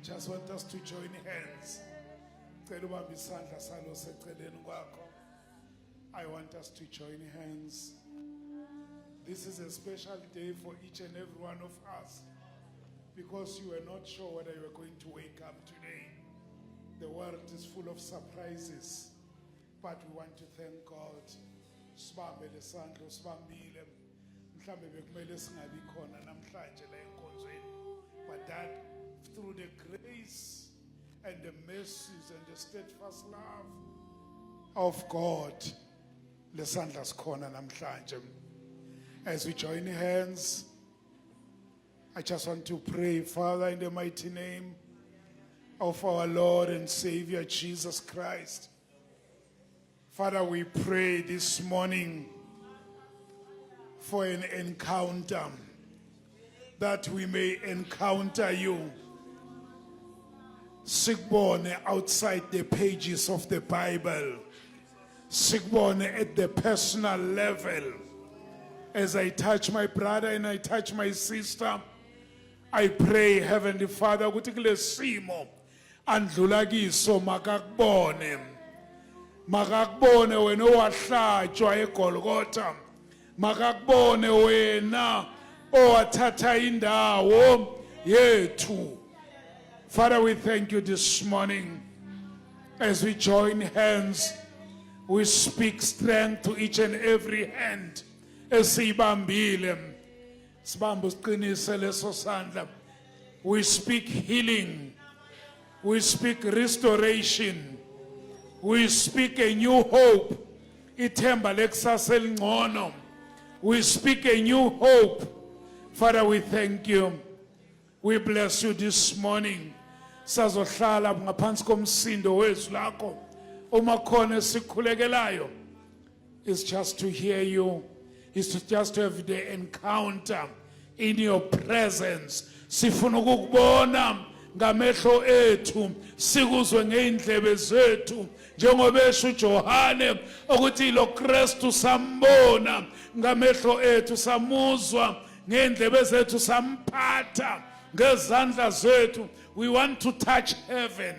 Just want us to join hands. I want us to join hands. This is a special day for each and every one of us because you were not sure whether you were going to wake up today. The world is full of surprises, but we want to thank God. Sibambele isandla, sibambile. Mhlambe bekumele singabi khona namhlanje la enkonzweni. But that through the grace and the mercies and the steadfast love of God, lesandla sikhona namhlanje. As we join hands, I just want to pray, Father, in the mighty name of our Lord and Savior Jesus Christ. Father, we pray this morning for an encounter, that we may encounter you. Sikbone outside the pages of the Bible. Sikbone at the personal level. As I touch my brother and I touch my sister, I pray, Heavenly Father, ukuthi kule simo andlula kiso makakubone. Makakubone wena owahlajwa eGolgotha. Makakubone wena owathatha indawo yethu. Father, we thank you this morning. As we join hands, we speak strength to each and every hand. Esibambile sibambe siqinise leso sandla. We speak healing, we speak restoration, we speak a new hope. Ithemba lekusasa elingcono. We speak a new hope. Father, we thank you, we bless you this morning. Sazohlala ngaphansi komsindo wezwi lakho. Uma khona esikhulekelayo, it's just to hear you. Is to just have the encounter in your presence. Sifuna ukukubona ngamehlo ethu, sikuzwe ngeindlebe zethu, njengoba esho uJohane ukuthi lo Kristu sambona ngamehlo ethu, samuzwa ngeindlebe zethu, samphatha ngezandla zethu. We want to touch heaven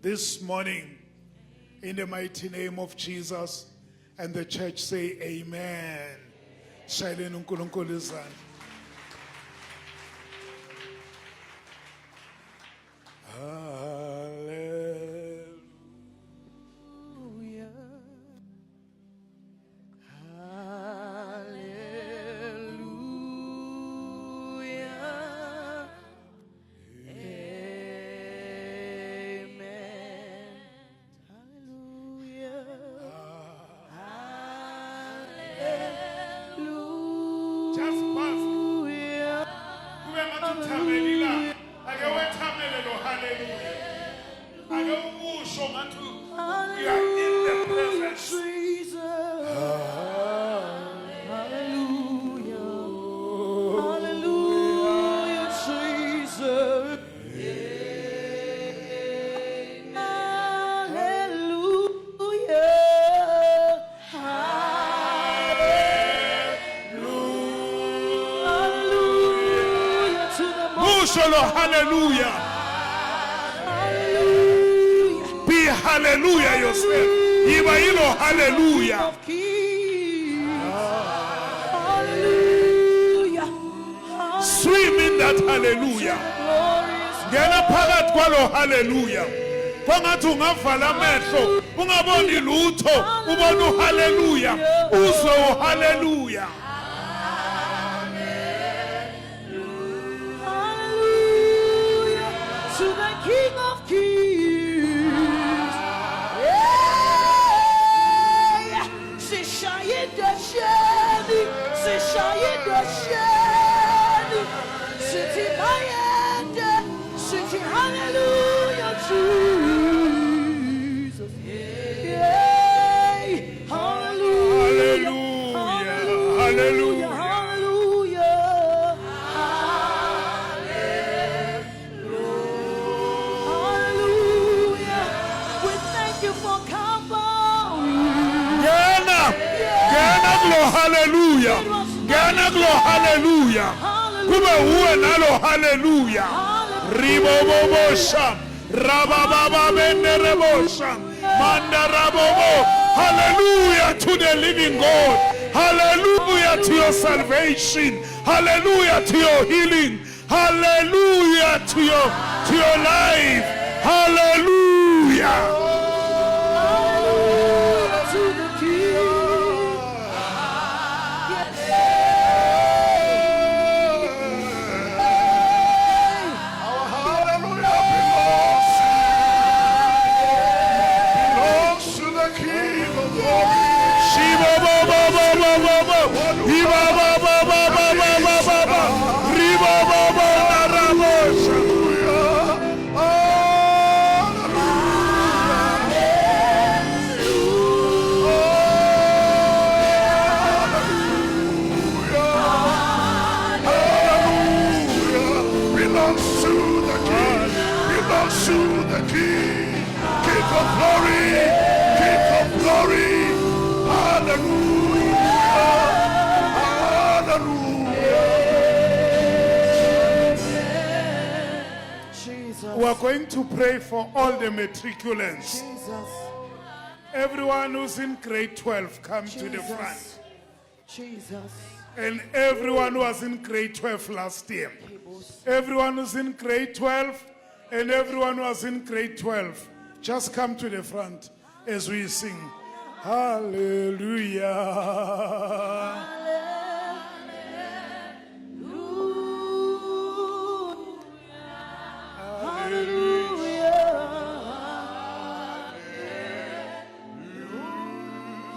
this morning in the mighty name of Jesus. And the church say amen. Shayeleni uNkulunkulu izandla. Hallelujah. Hallelujah. Be hallelujah yourself. Iba hallelujah. Hallelujah. Swim in that hallelujah. Ngena phakathi kwalo hallelujah. Kwangathi ungavala amehlo, ungaboni lutho, ubona hallelujah. Uzwe hallelujah. King of Kings, c'est chayé de chêne, c'est chayé de chêne, c'est Mayende, c'est Hallelujah Jesus, Hallelujah, Hallelujah, Hallelujah. Hallelujah. ngena kulo hallelujah kube uwe nalo hallelujah ribobobosha rabababa benerebosha mandarabobo. Hallelujah to the living God. Hallelujah to your salvation. Hallelujah to your healing. Hallelujah to your life. Hallelujah. To the King. Our hallelujah belongs to the King of glory. Shiba ba ba ba ba ba ba. Iba ba ba ba ba ba ba ba ba. Riba ba ba na rabosha. Belongs to the King. Belongs to the King. King of glory. King of glory. Hallelujah. Hallelujah. Jesus. We are going to pray for all the matriculants. Jesus. Everyone who's in grade 12, come to the front. Jesus. And everyone who was in grade 12 last year. Everyone who's in grade 12 and everyone who was in grade 12, just come to the front as we sing. Hallelujah.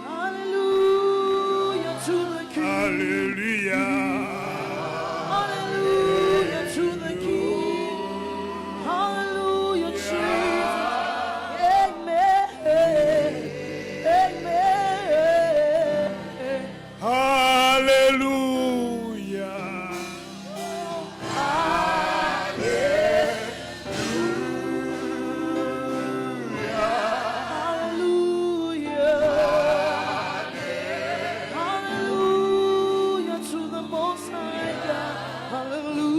Hallelujah to the King. Hallelujah. Hallelujah to the King. Hallelujah, Jesus. Amen. Amen. Hallelujah. Hallelujah to the Most High God. Hallelujah.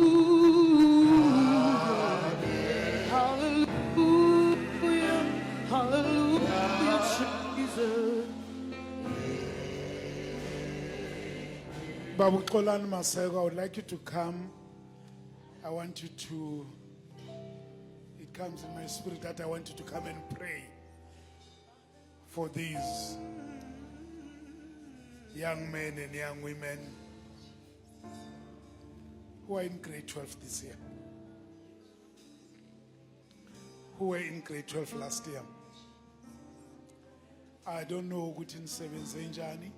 Hallelujah. Hallelujah, Jesus. Babu Xolan Masego, I would like you to come. I want you to, it comes in my spirit that I want you to come and pray for these young men and young women who are in grade 12 this year, who were in grade 12 last year. I don't know ukuthi nisebenze njani.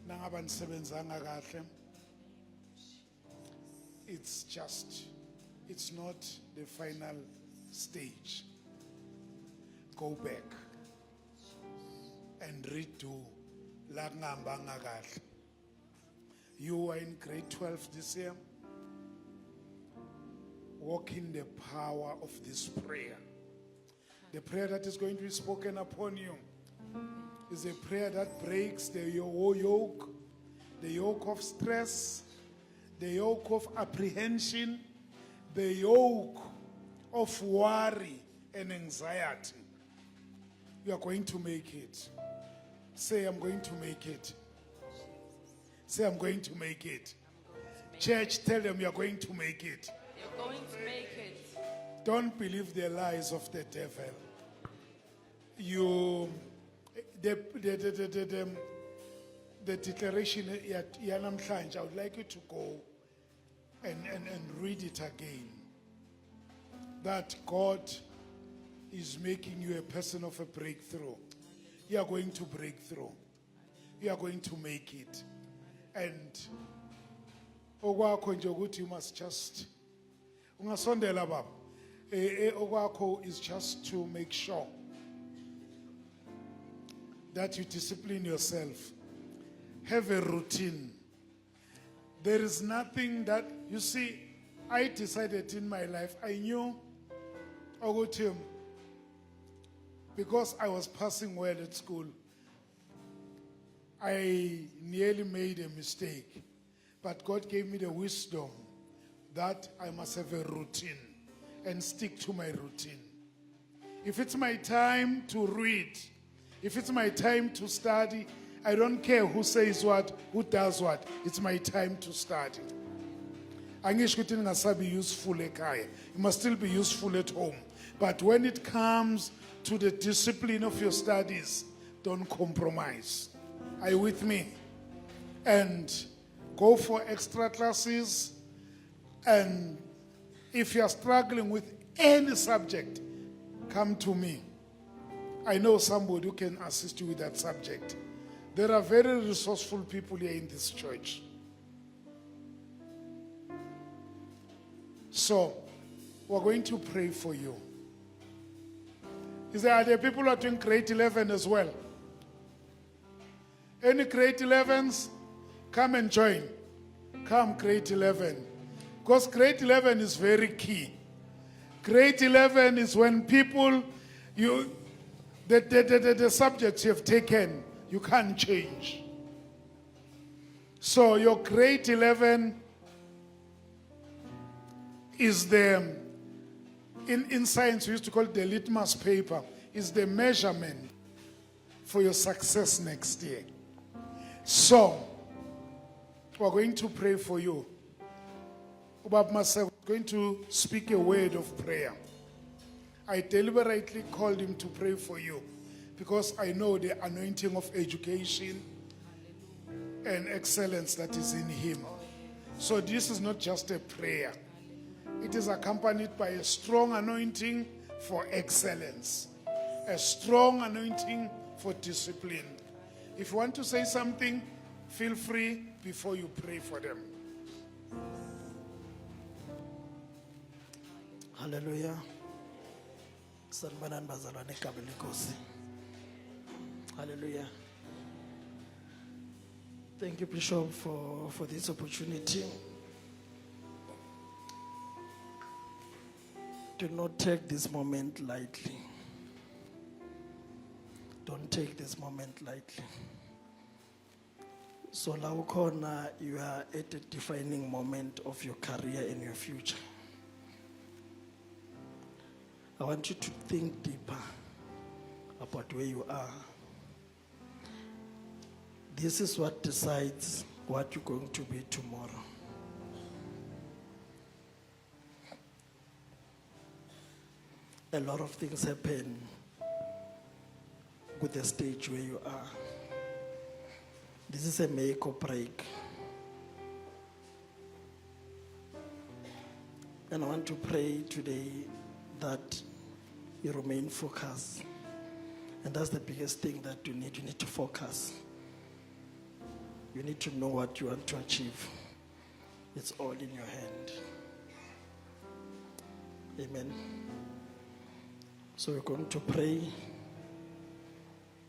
Nangaba nisebenzanga kahle. It's not the final stage. Go back and redo la kungahambanga kahle. You are in grade 12 this year. Walk in the power of this prayer. The prayer that is going to be spoken upon you is a prayer that breaks the yoke of stress, the yoke of apprehension, the yoke of worry and anxiety. You are going to make it. Say, I'm going to make it. Say, I'm going to make it. Church, tell them you're going to make it. You're going to make it. Don't believe the lies of the devil. The declaration yanamhlanje, I would like you to go and read it again. That God is making you a person of a breakthrough. You are going to break through. You are going to make it. And okwakho nje ukuthi you must just ungasondela baba. Okwakho is just to make sure that you discipline yourself. Have a routine. There is nothing that, you see, I decided in my life, I knew ukuthi because I was passing well at school, I nearly made a mistake, but God gave me the wisdom that I must have a routine and stick to my routine. If it's my time to read, if it's my time to study, I don't care who says what, who does what. It's my time to study. Angisho ukuthi ningasabi useful ekhaya. You must still be useful at home. But when it comes to the discipline of your studies, don't compromise. Are you with me? And go for extra classes. And if you are struggling with any subject, come to me. I know somebody who can assist you with that subject. There are very resourceful people here in this church. So, we're going to pray for you. Are there people who are doing grade 11 as well? Any grade 11s? Come and join. Come, grade 11. Because grade 11 is very key. Grade 11 is when people, the subjects you have taken, you can't change. So your grade 11 is in science we used to call it the litmus paper, is the measurement for your success next year. So, we're going to pray for you. Ubab myself, going to speak a word of prayer. I deliberately called him to pray for you because I know the anointing of education and excellence that is in him. So this is not just a prayer. It is accompanied by a strong anointing for excellence, a strong anointing for discipline. If you want to say something, feel free before you pray for them. Hallelujah. Sanibonani bazalwane igama lenkosi. Hallelujah. Thank you, Bishop, for this opportunity. Do not take this moment lightly. Don't take this moment lightly. So la ukhona, you are at a defining moment of your career and your future. I want you to think deeper about where you are. This is what decides what you're going to be tomorrow. A lot of things happen with the stage where you are. This is a make or break. And I want to pray today that you remain focused. And that's the biggest thing that you need. You need to focus. You need to know what you want to achieve. It's all in your hand. Amen. So we're going to pray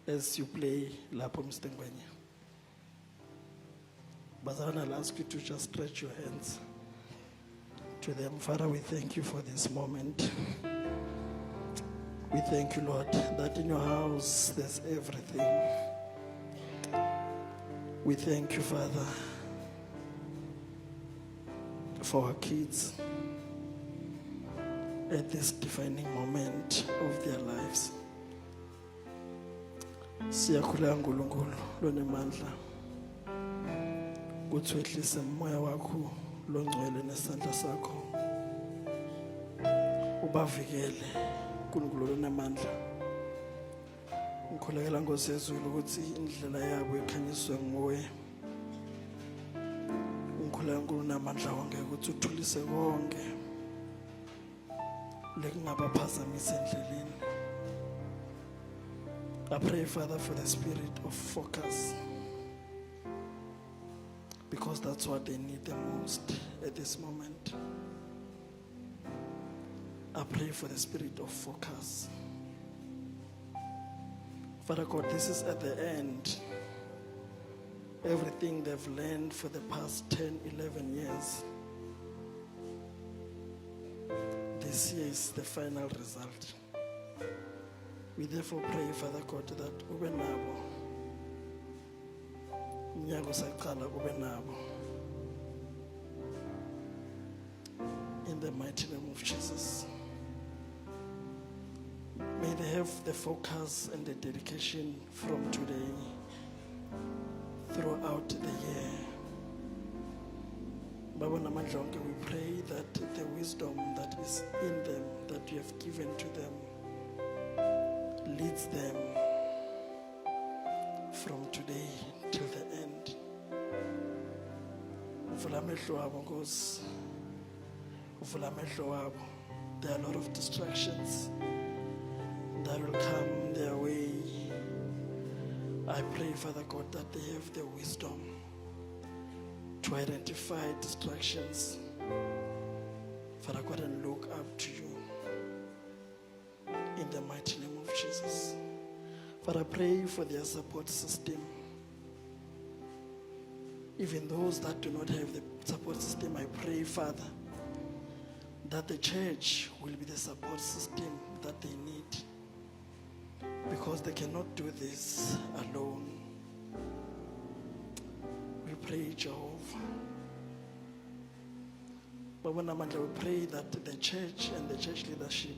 as you play Lapho Mstengwenya. Bazalwane, I'll ask you to just stretch your hands to them. Father, we thank you for this moment. We thank you, Lord, that in your house there's everything. We thank you, Father, for our kids at this defining moment of their lives. Siyakhuleka uNkulunkulu lonemandla ukuthi wehlise umoya wakho longcwele nesandla sakho ubavikele uNkulunkulu lonemandla. Ngikhulekela Nkosi yezulu ukuthi indlela yabo ikhanyiswe nguwe. Ngikhuleka uNkulunkulu namandla wonke ukuthi uthulise konke lekungabaphazamisa endleleni. I pray, Father, for the spirit of focus, because that's what they need the most at this moment. I pray for the spirit of focus. Father God, this is at the end. Everything they've learned for the past 10, 11 years. This year is the final result. We therefore pray, Father God, that ube nabo umnyango sayaqala kube nabo. In the mighty name of Jesus. May they have the focus and the dedication from today throughout the year. Baba Namandla Wonke, we pray that the wisdom that is in them, that you have given to them, leads them from today till the end. Uvula amehlo wabo, Nkosi. Uvula amehlo wabo. There are a lot of distractions that will come their way. I pray, Father God, that they have the wisdom to identify distractions, Father God, and look up to you in the mighty name of Jesus. Father, I pray for their support system. Even those that do not have the support system, I pray, Father, that the church will be the support system that they need, because they cannot do this alone. We pray, Jehovah. Baba Namandla, we pray that the church and the church leadership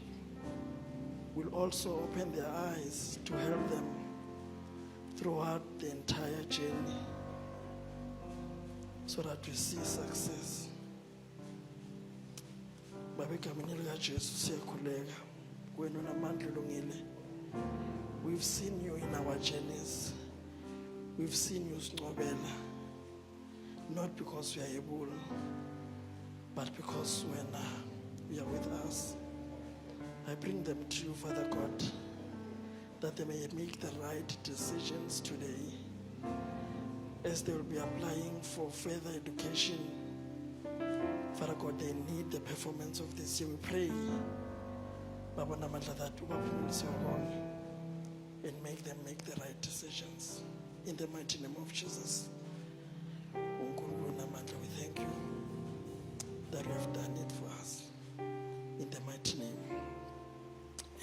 will also open their eyes to help them throughout the entire journey, so that we see success. Baba egameni lika Jesu siyakhuleka, wena unamandla ulungile. We've seen you in our journeys. We've seen you Sncobela, not because we are able, but because when you are with us. I bring them to you, Father God, that they may make the right decisions today as they will be applying for further education. Father God, they need the performance of this year. We pray, Baba Namandla, that ubaphumulise wonke and make them make the right decisions. In the mighty name of Jesus. uNkulunkulu Namandla, we thank you that you have done it for us. In the mighty name.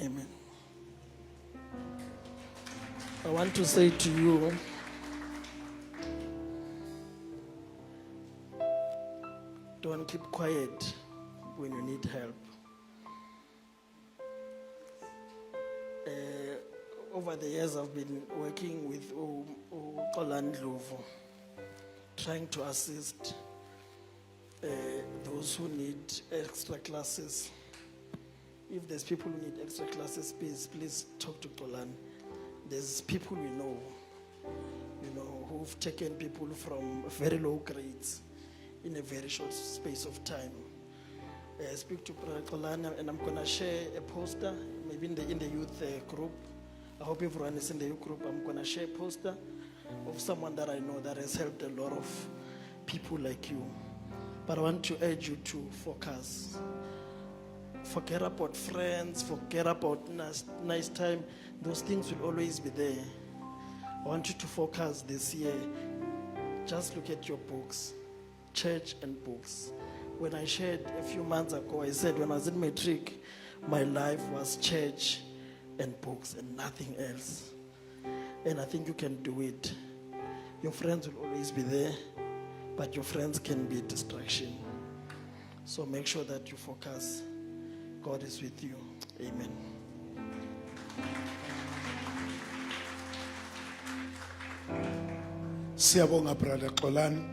Amen. I want to say to you, don't keep quiet when you need help. Over the years, I've been working with Xola Ndlovu, trying to assist those who need extra classes. If there's people who need extra classes, please talk to Xola. There's people we know, who've taken people from very low grades in a very short space of time. Speak to Xola, and I'm going to share a poster, maybe in the youth group. I hope everyone is in the youth group. I'm going to share a poster of someone that I know that has helped a lot of people like you. But I want to urge you to focus. Forget about friends, forget about nice time. Those things will always be there. I want you to focus this year. Just look at your books, church and books. When I shared a few months ago, I said when I was in matric, my life was church and books and nothing else. And I think you can do it. Your friends will always be there, but your friends can be a distraction. So make sure that you focus. God is with you. Amen. Siyabonga, Brother Xola.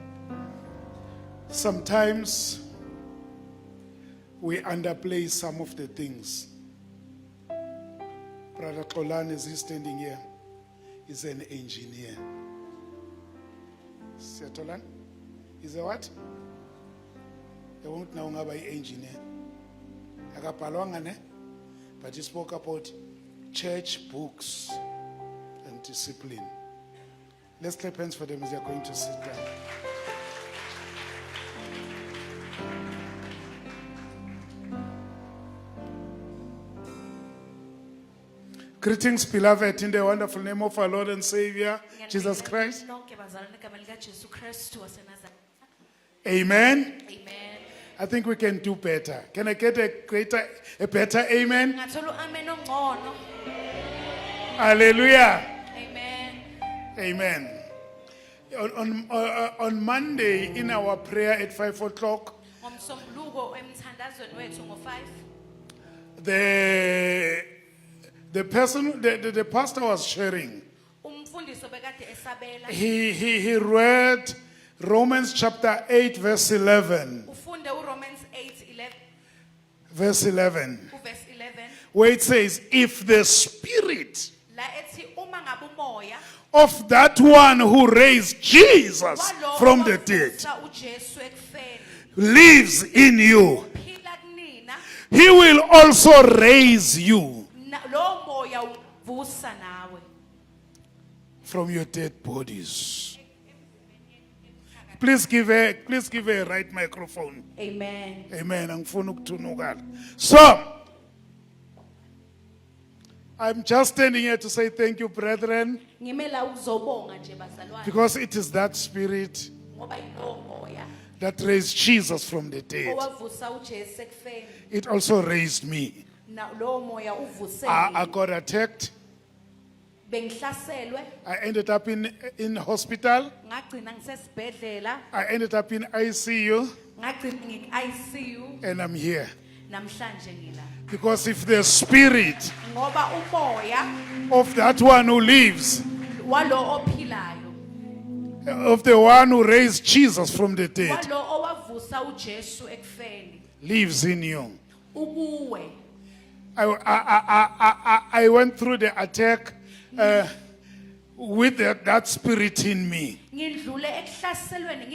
Sometimes we underplay some of the things. Brother Xola, is he standing here? He's an engineer. Siyatolan? He's a what? I won't know about engineer. But he spoke about church, books, and discipline. Let's clap hands for them as they're going to sit down. Greetings, beloved, in the wonderful name of our Lord and Savior, Jesus Christ. Amen. Amen. I think we can do better. Can I get a better amen? Hallelujah. Amen. Amen. On Monday in our prayer at 5 o'clock, ngomsombuluko emthandazweni wethu ngo-5 the person, the pastor was sharing. umfundisi obekade esabela He read Romans chapter 8 verse 11. ufunde uRomans 8:11 Verse 11. uverse 11 Where it says, if the spirit la ethi uma ngabe umoya of that one who raised Jesus walo from the dead owavusa uJesu ekufeni lives in you, phila kunina he will also raise you lo moya uvusa nawe from your dead bodies. Please give her a right microphone. amen Amen. Angifuni ukuthunukala. So, I'm just standing here to say thank you, brethren, ngimela ukuzobonga nje bazalwane because it is that spirit ngoba yilo moya that raised Jesus from the dead. owavusa uJesu ekufeni It also raised me. na lo moya uvuse I got attacked. bengihlaselwe I ended up in hospital. ngagcina ngisesibhedlela I ended up in ICU, ngagcina ngi-ICU and I'm here. namhlanje ngila Because if the spirit ngoba umoya of that one who lives, walo ophilayo of the one who raised Jesus from the dead, walo owavusa uJesu ekufeni lives in you. ukuwe I went through the attack with that spirit in me. ngidlule ekuhlaselweni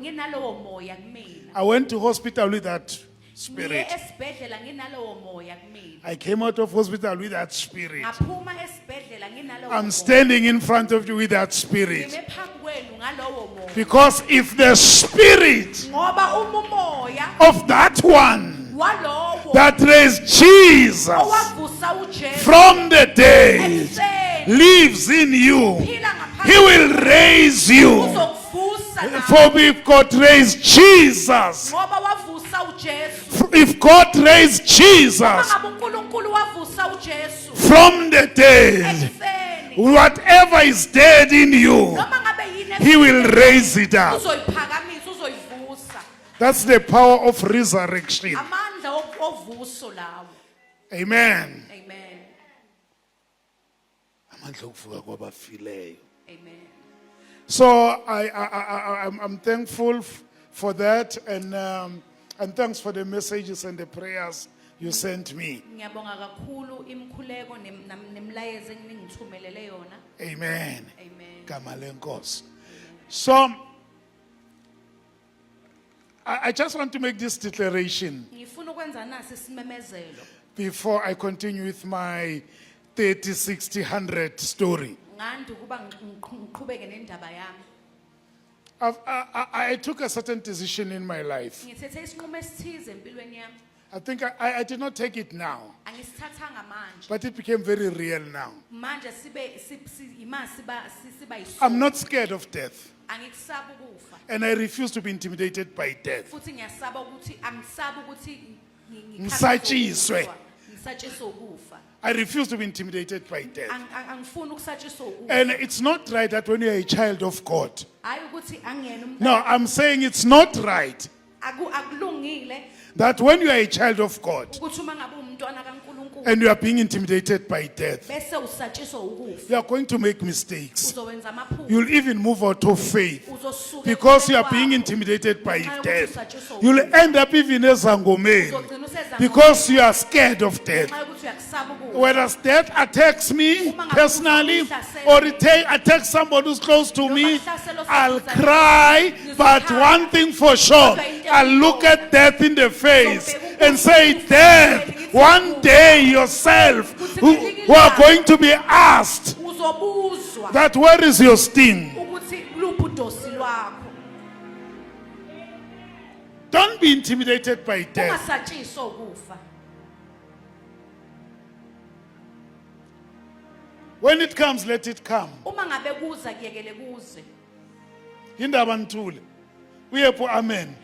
nginalowo moya kumina I went to hospital with that ngiye spirit. esibhedlela nginalowo moya kumina I came out of hospital with that spirit. ngaphuma esibhedlela nginalowo I'm moya standing in front of you with that spirit. ngime phambi kwenu ngalowo moya Because if the spirit ngoba umoya of that one walowo that raised Jesus owavusa uJesu from the dead ekufeni lives in you, phila he ngaphansi will raise you. uzokuvusa nawe For if God raised Jesus, ngoba wavusa uJesu if God raised Jesus ngabe uNkulunkulu wavusa uJesu from the dead, ekufeni whatever is dead in you, noma ngabe yini he will raise it up. uzoyiphakamisa uzoyivusa That's the power of resurrection. amandla ovuso lawo Amen. amen Amandla okuvuka kwabafileyo. amen So I'm thankful for that, and thanks for the messages and the prayers you sent me. ngiyabonga kakhulu imikhuleko nemlayezo eningithumelele yona Amen. amen Gama lenkosi. So I just want to make this declaration ngifuna ukwenza nasi isimemezelo before I continue with my 30, 60, 100 story. ngandi ukuba ngiqhubeke nendaba yami I took a certain decision in my life. ngithethe isinqumo esithize empilweni yami I think I did not take it now, angisithathanga manje but it became very real now. manje siba I'm not scared of death, angikusaba ukufa and I refuse to be intimidated by death. futhi ngiyasaba ukuthi angisaba ukuthi Ngisatshiswe. ngisatshiswe ukufa I refuse to be intimidated by death. angifuni ukusatshiswa ukufa And it's not right that when you're a child of God. hayi ukuthi angiyena umuntu No, I'm saying it's not right akulungile that when you are a child of God ukuthi uma ngabe umntwana kaNkulunkulu and you are being intimidated by death, bese usatshiswa ukufa you are going to make mistakes. uzowenza amaphutha You'll even move out of faith uzosuka because you are ekhuleni being kwakho. intimidated by Ngenxa yokuthi death. usatshiswa You'll ukufa. end up even as Angomeni Uzogcina usezangoma because you are scared of death. ngenxa yokuthi uyakusaba ukufa Whereas death attacks me personally or it attacks somebody who's close to me, I'll cry, but one thing for sure, I'll look at death in the face and say, Death, one day yourself who are going to be asked uzobuzwa that where is your sting? ukuthi luphi udosi lwakho Don't be intimidated by death. ungasatshiswa ukufa When it comes, let it come. uma ngabe kuza kuyekele kuze Indaba nthule. Uyepho amen.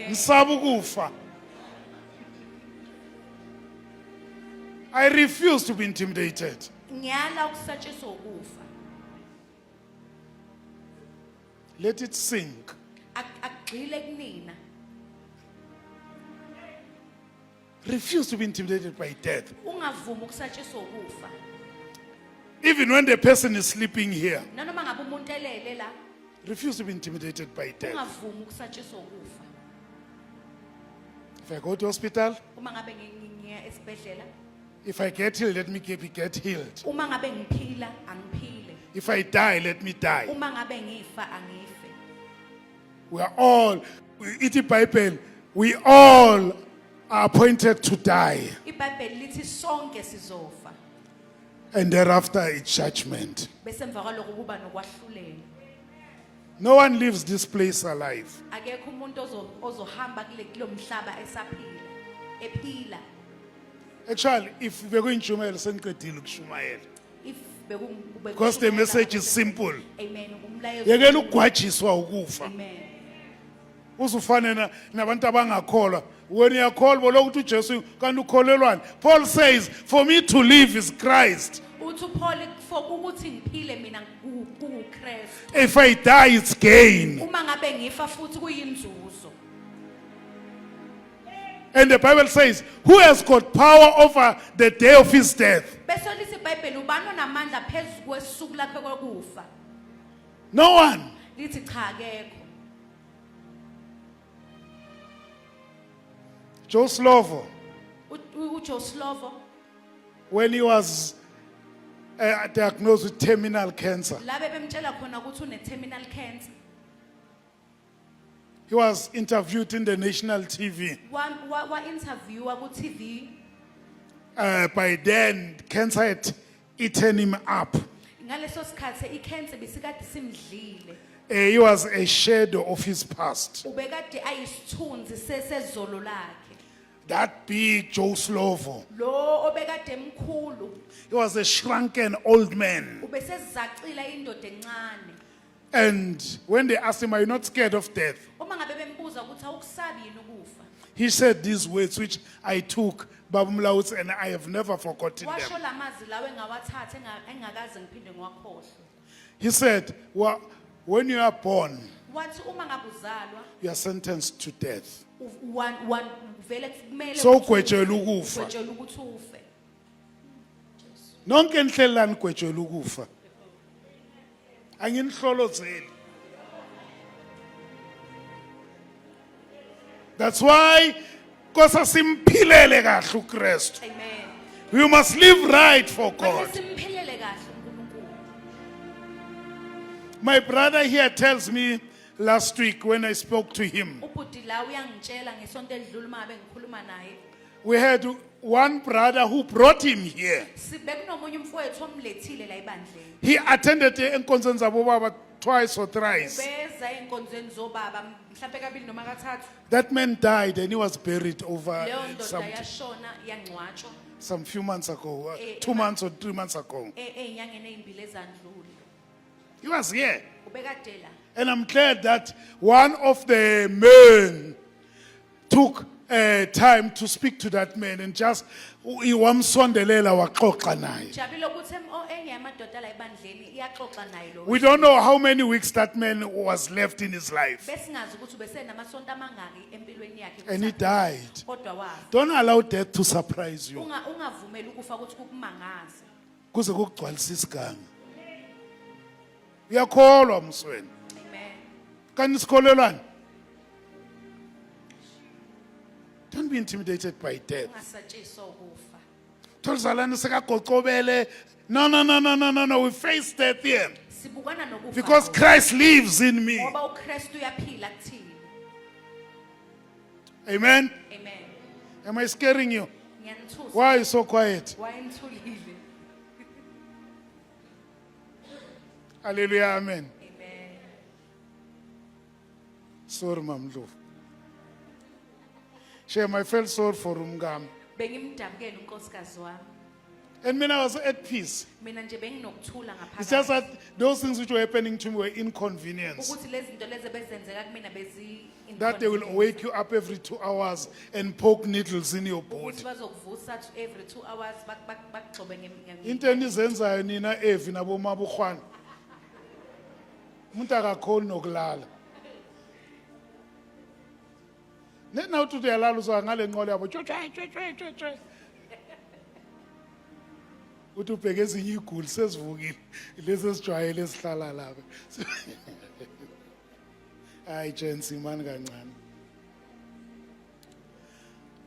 Ngisaba ukufa. I refuse to be intimidated. ngiyala ukusatshiswa ukufa Let it sink. Akugxile kunina. Refuse to be intimidated by death. Ungavumi ukusatshiswa ukufa. Even when the person is sleeping here, Nanoma ngabe umuntu elele la, refuse to be intimidated by death. ungavumi ukusatshiswa ukufa. If I go to hospital, Uma ngabe ngiya esibhedlela, if I get healed, let me get healed. uma ngabe ngiphila, angiphile. If I die, let me die. Uma ngabe ngifa, angife. We are all, iti Bible, we all are appointed to die. IBhayibheli lithi sonke sizofa. And thereafter it's judgment. Bese emva kwalokho kuba nokwahlulela. No one leaves this place alive. Akekho umuntu ozohamba kulo mhlaba esaphila, ephila. Actually, if we're going to Shumayel, sengiqedile ukushumayela. If Because the message is simple. Amen. Umlayezo. Yekela ukugwajiswa ukufa. Amen. Uzufane nabantu abangakholwa. When you are called, bolokuthi uJesu kanti ukholelwani. Paul says, for me to live is Christ. Uthi uPaul for ukuthi ngiphile mina kuKristu. If I die, it's gain. Uma ngabe ngifa futhi kuyinzuzo. And the Bible says, who has got power over the day of his death? Bese lithi iBhayibheli ubani onamandla phezulu kwesuku lakhe kokufa? No one. Lithi cha akekho. Joe Slovo, uJoe Slovo when he was diagnosed with terminal cancer, la bebemtshela khona ukuthi une terminal cancer. he was interviewed in the national TV. Wa interviewa ku TV. By then, cancer had eaten him up. Ngaleso sikhathi icancer bisikade simdlile. He was a shadow of his past. Ubekade ayisithunzi sesezolo lakhe. That big Joe Slovo. Lo obekade emkhulu He was a shrunken old man. ubesezacila indoda encane. And when they asked him, are you not scared of death? Uma ngabe bembuza ukuthi awukusabi yini ukufa? He said these words which I took, Babu Mlauts, and I have never forgotten Washo them. lamazi lawe engawathatha engakaze ngiphinde ngiwakhohlwe. He said, well, when you are born, Wathi uma ngabe uzalwa you are sentenced to death. vele kumele So ukuthi gwetshelwe ukufa. gwetshelwe ukuthi ufe. Nonke nihlelani gwetshelwe ukufa. Anginihlolozeli. That's why kosa simphilele kahle uKristu. Amen. We must live right for God. Mase simphilele kahle uNkulunkulu. My brother here tells me last week when I spoke to him, Ubhuti la uyangitshela ngesonto edlule uma ngabe ngikhuluma naye. we had one brother who brought him here. Bekunomunye umfowethu omlethile la ebandleni. He attended enkonzweni zabo baba twice or thrice. Beza einkonzweni zobaba mhlawumbe kabili noma kathathu. That man died and he was buried over Leyo ndoda yashona yangcwatshwa some few months ago, 2 months or 3 months ago. einyangeni ezimbili ezandlule. He was here. Ubekade la. And I'm glad that one of the men took time to speak to that man and just wamsondelela waxoxa naye. Jabule ukuthi enye yamadoda la ebandleni iyaxoxa naye lo. We don't know how many weeks that man was left in his life. Besingazi ukuthi besenamasonto amangaki empilweni yakhe. And he died. Kodwa wafa. Don't allow death to surprise you. Ungavumeli ukufa ukuthi kukumangaze. Kuze kugcwalisa isiganga. Uyakholwa msweni. Amen. Kanti sikholelwani? Don't be intimidated by death. Ungasatshiswa ukufa. Tholzalani sekagoqobele. No. We face death here. Sibukana nokufa. Because Christ lives in me. Ngoba uKristu uyaphila kuthini. Amen. Amen. Am I scaring you? Ngiyanithusa. Why are you so quiet? Wayemthulile. Hallelujah. Amen. Amen. Sorry, Mamlu. Shem, I felt sorry for Umgam. Bengimdabukela unkosikazi wami. And when I was at peace, Mina nje benginokuthula it's just ngaphakathi. that those things which were happening to me were inconvenience. Ukuthi lezi zinto lezi bezenzeka kumina bezi That they will wake you up every 2 hours and poke needles in your body. ukuthi bazokuvusa every 2 hours bakugxobe Into enizenzayo nina Evi nabomabukhwana. Umuntu akakhoni nokulala. Now to uyalala uzwa ngale nqola yabo. Tshwe. Uthi ubheke ezinye iguli sezivukile. Lezi esijwayele esihlala lapha. Hayi Jensi mani kancane.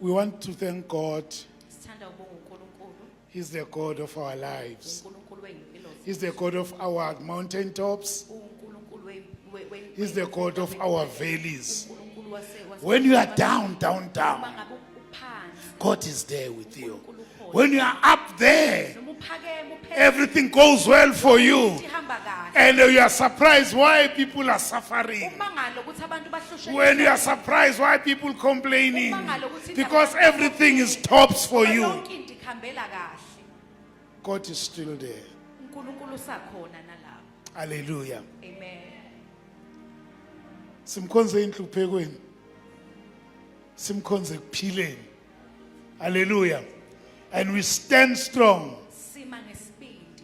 We want to thank God. Sithanda ukubonga uNkulunkulu, He's the God of our lives. uNkulunkulu wey'mpilo zethu, He's the God of our mountain tops. uNkulunkulu He's the God of our valleys. uNkulunkulu When you are down, uma ngabe uphansi, God is there with you. When you are up there, noma uphakeme uphezulu, everything goes well for you. ihamba kahle. And you are surprised why people are suffering. Umangalo ukuthi abantu bahlushwe When you are surprised why people complaining. Because everything is tops for you. yonke into ikhambela kahle. God is still there. uNkulunkulu usakhona nalapho. Hallelujah. Amen. Simkhonze inhluphekweni. Simkhonze kuphileni. Hallelujah. And we stand strong. Sima ngesibindi.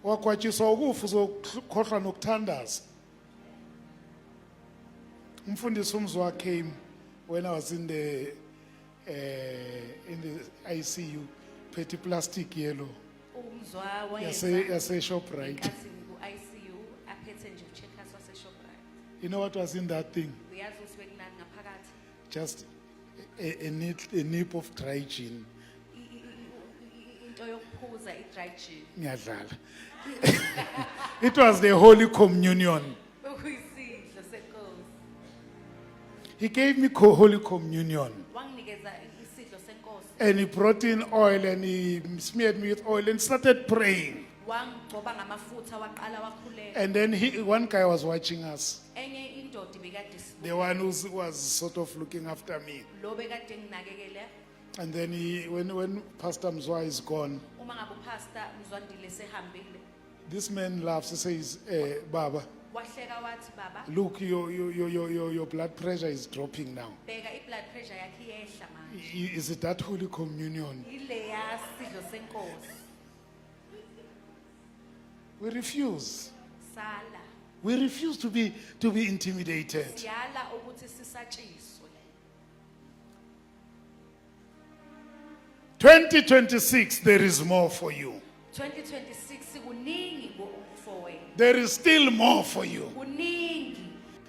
Wakwatshiswa ukufa uzokhohlwa nokuthandaza. Umfundisi umzwa came when I was in the ICU, petty plastic yellow. Umzwa Yase Shoprite. Kasi ku-ICU aphethe nje ucheckers wase-Shoprite. You know what was in that thing? Uyazi ukuthi bekunani ngaphakathi? Just a nip of dry gin. Into yokuphuza i-dry gin. Ngiyadlala. It was the Holy Communion. Okuyisidlo senkosi. He gave me Holy Communion. Wanginikeza isidlo senkosi. And he brought in oil and he smeared me with oil and started praying. Wangigcoba ngamafutha waqala wakhuleka. And then one guy was watching us. Enye indoda ibekade The one who was sort of looking after me. lo bekade nginakekele. And then when Pastor Mzwa is gone, Uma ngabe uPastor Mzwandile sehambile, this man laughs. He says, Baba, wahleka wathi baba, look, your blood pressure is dropping now. bheka i-blood pressure yakhe iyehla manje. Is it that Holy Communion? Ile yasidlo senkosi. We refuse. Sala. We refuse to be intimidated. Siyala ukuthi sisatshiswe. 2026, there is more for you. 2026 kuningi for wena. There is still more for you. Kuningi.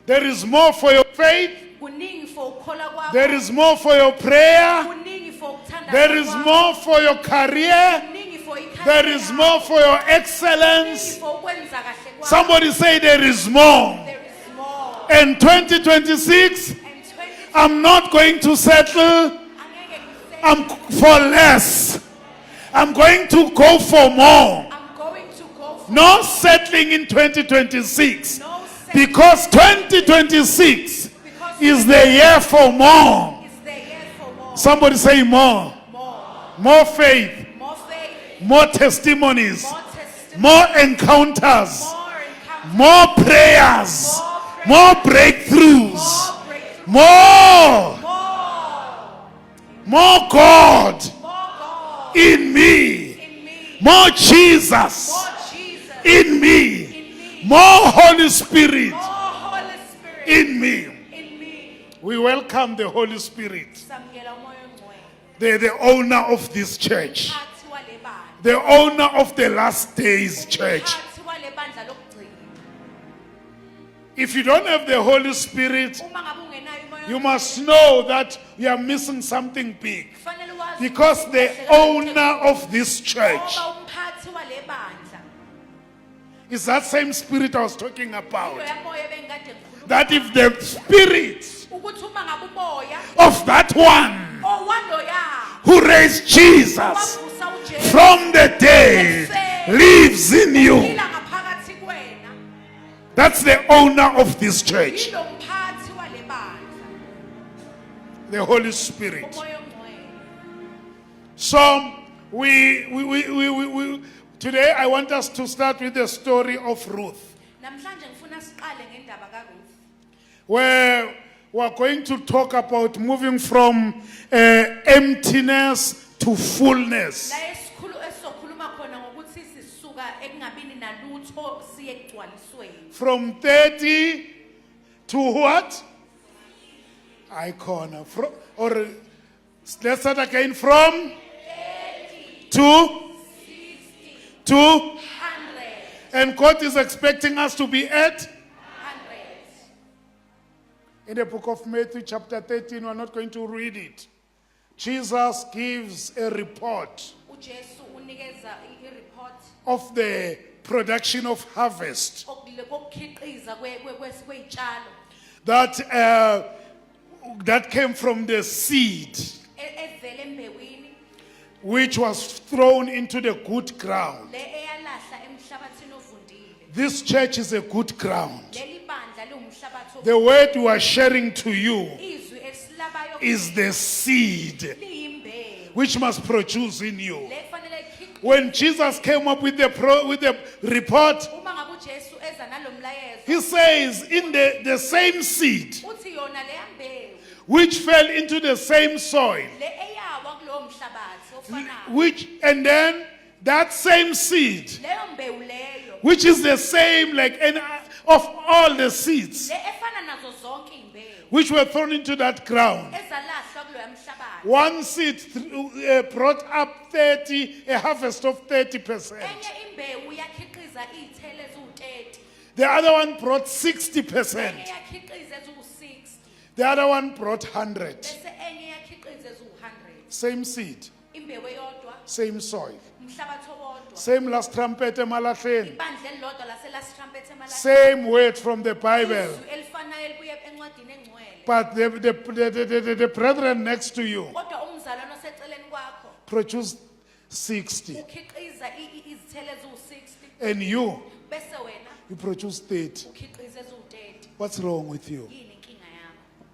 There is more for your faith. Kuningi for ukukholwa kwakho. There is more for your prayer. Kuningi for ukuthanda There is kwakho. more for your career. Kuningi for ikhaya There is lakho. more for your Kuningi excellence. for ukwenza kahle kwakho. Somebody say there is more. There is more. In 2026, And 20 I'm not going to settle angeke ngise- for less. I'm going to go for more. I'm going to go for No settling in 2026. no sex. Because 2026 Because is the year for more. it's the year for more. Somebody say more. More. More faith. More faith. More testimonies. More testimony. More encounters. More encounter. More prayers. More breakthroughs. More breakthrough. More. More. More God More God in me. in me. More Jesus More Jesus in me. in me. More Holy Spirit More Holy Spirit in me. in me. We welcome the Holy Spirit, Samukela umoya ongcwele. the owner of this church, Mphathi wale bandla. the owner of the last days church. Mphathi wale bandla lokugcina. If you don't have the Holy Spirit, Uma ngabe ungenayo umoya you must know that you are missing something big. kufanele wazi Because ukuthi the kahle kahle owner of this church ngoba umphathi wale bandla. is that same spirit I was talking about. Loya moya ebengikade ngikhuluma That if the spirit ukuthi uma ngabe umoya of that one owaloya who raised Jesus wavusa uJesu from the dead lives in you, phila ngaphakathi kwena, that's the owner of this church, yilo mphathi wale bandla, the Holy Spirit. umoya ongcwele. So we today I want us to start with the story of Ruth, Namhlanje ngifuna siqale ngendaba kaRuth. where we're going to talk about moving from emptiness to fullness. La esikhulu esizokhuluma khona ngokuthi sisuka ekungabini nalutho siye ekugcwalisweni. From 30 to what? Icon. Or let's start again from 30 to 100. and God is expecting us to be at 100. in the book of Matthew chapter 13. We're not going to read it. Jesus gives a report uJesu unikeza i-report of the production of harvest okukhiqiza kwey'tshalo that came from the seed evela embewini which was thrown into the good ground. le eyalahla emhlabathini ovundile. This church is a good ground. Leli bandla liwumhlabathi The word we are sharing to you izwi esilabayo is the seed liyimbewu which must produce in you. le kufanele ikhiqize. When Jesus came up with the report, Uma ngabe uJesu eza nalo mlayezo he says in the same seed uthi yona le mbewu which fell into the same soil, le eyawa kulowo mhlabathi ofanayo and then that same seed, leyo mbewu leyo which is the same like of all the seeds le efana nazo zonke iy'mbewu which were thrown into that ground. ezalahlwa kuloya mhlabathi. One seed brought up a harvest of 30%. Enye imbewu yakhiqiza iy'thelo eziwu-30. The other one brought Enye 60%. yakhiqiza eziwu-60. The other one brought 100. Bese enye yakhiqiza eziwu-100. Same seed, Imbewu eyodwa, same soil. umhlabathi owodwa. Same last trumpet emalahleni. Ibandla elilodwa lase-last trumpet emalaheni. Same word from the Bible. Izwi elifanayo elibuye encwadini engcwele. But the brethren next to you Kodwa umzalwane oseceleni kwakho produced 60. ukhiqiza izithelo eziwu-60 And you bese wena produce 30. ukhiqiza eziwu-30. What's wrong with you? Yini inkinga yakho?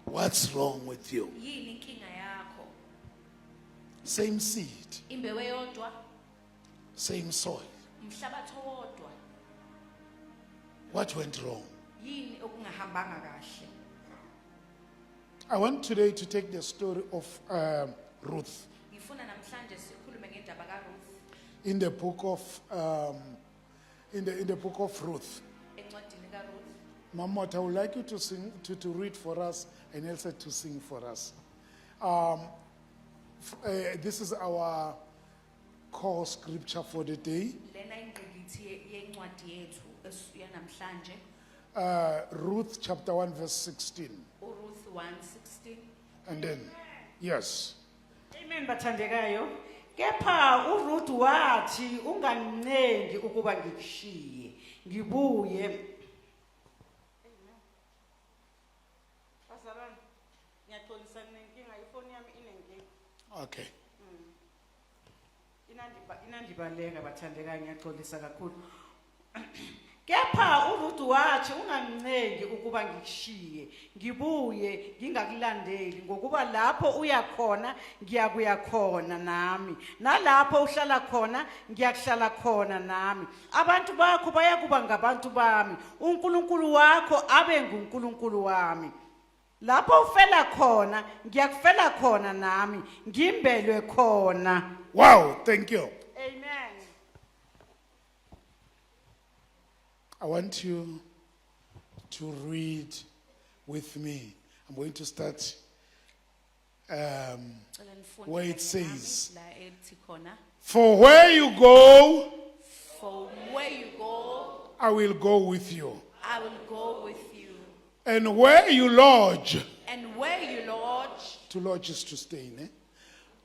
What's wrong with you? Yini inkinga yakho? Same seed, Imbewu eyodwa, same soil. umhlabathi owodwa. What went wrong? Yini okungahambanga kahle? I want today to take the story of Ruth Ngifuna namhlanje sikhulume ngendaba kaRuth in the book of in the book of Ruth. encwadini kaRuth. Mamot, I would like you to sing to read for us and Elsa to sing for us. This is our core scripture for the day. Lena ingqikithi yencwadi yethu yanamhlanje. Ruth chapter 1 verse 16. uRuth 1:16. And then, yes. Amen bathandekayo. Kepha uRuth wathi ungancengi ukuba ngikushiye. Ngibuye. Amen. Bazalwane, ngiyaxolisa nenkinga ifoni yami inenkinga. Okay. Inandibaleka bathandekayo ngiyaxolisa kakhulu. Kepha uRuth wathi ungancengi ukuba ngikushiye ngibuye ngingakulandeli ngokuba lapho uya khona ngiyakuya khona nami nalapho uhlala khona ngiyakuhlala khona nami abantu bakho bayakuba ngabantu bami uNkulunkulu wakho abe nguNkulunkulu wami lapho ufela khona ngiyakufela khona nami ngimbelwe khona. Wow, thank you. Amen. I want you to read with me. I'm going to start Cela nifunde where it kanye says, nami la ethi khona, for where you go, for where you go, I will go with you. I will go with you. And where you lodge, And where you lodge, to lodge is to stay, ne?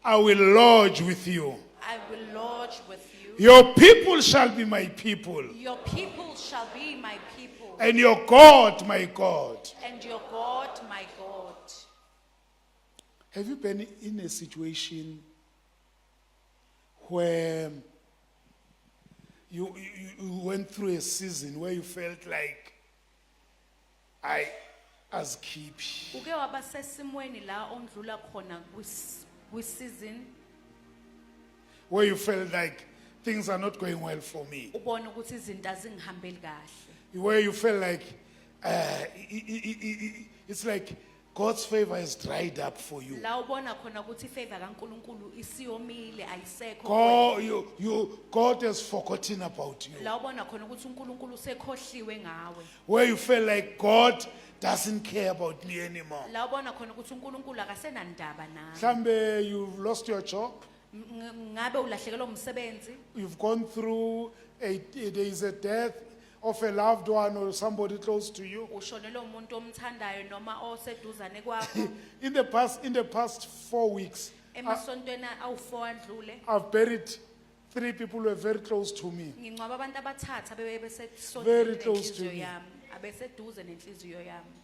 I will lodge with you. I will lodge with you. Your people shall be my people, Your people shall be my people, and your God my God. and your God my God. Have you been in a situation where you went through a season where you felt like I as keep? Uke waba sesimweni la ondlula khona kwi-season Where you felt like things are not going well for me? ubona ukuthi izinto azingihambeli kahle. Where you felt like it's like God's favor has dried up for you. La ubona khona ukuthi ifavor kaNkuluNkulu isiyomile ayisekho. God has forgotten about you. La ubona khona ukuthi uNkulunkulu usekhohliwe ngawe. Where you feel like God doesn't care about me anymore. La ubona khona ukuthi uNkulunkulu akasenandaba nawe. Mhlambe you've lost your job. Ngabe ulahlekelwe umsebenzi. You've gone through there is a death of a loved one or somebody close to you. Ushonelwe umuntu omthandayo noma oseduzane kwakho. In the past 4 weeks, Emasontweni awu4 andlule. I've buried 3 people who are very close to me. Ngingcwaba abantu abathathu Very abebesesondele close to nenhliziyo me. yami, abeseduze nenhliziyo yami.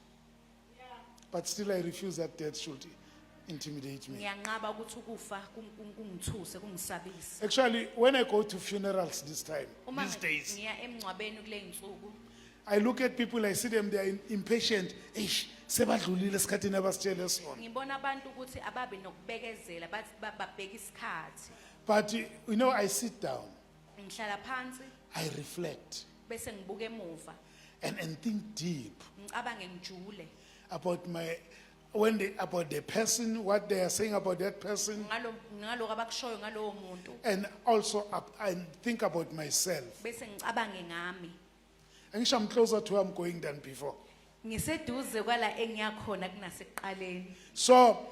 But still I refuse that death should intimidate me. Ngiyanqaba ukuthi ukufa kungithuse kungisabise. Actually, when I go to funerals these Uma days, ngiya emngcwabeni kule insuku, I look at people, I see them, they are impatient. Eish, sebadlulile esikhathini abasitshele sona. ngibona abantu ukuthi ababe nokubekezela babheka isikhathi. But you know, I sit down, Ngihlala phansi I reflect bese ngibuka emuva, and think deep ngicabange ngijule about the person, what they are saying about that person, ngalokho abakushoyo ngalowo muntu, and also and think about myself. bese ngicabange ngami. Angisho I'm closer to where I'm going than before. Ngiseduze kwala engiyakhona kunasekuqaleni. So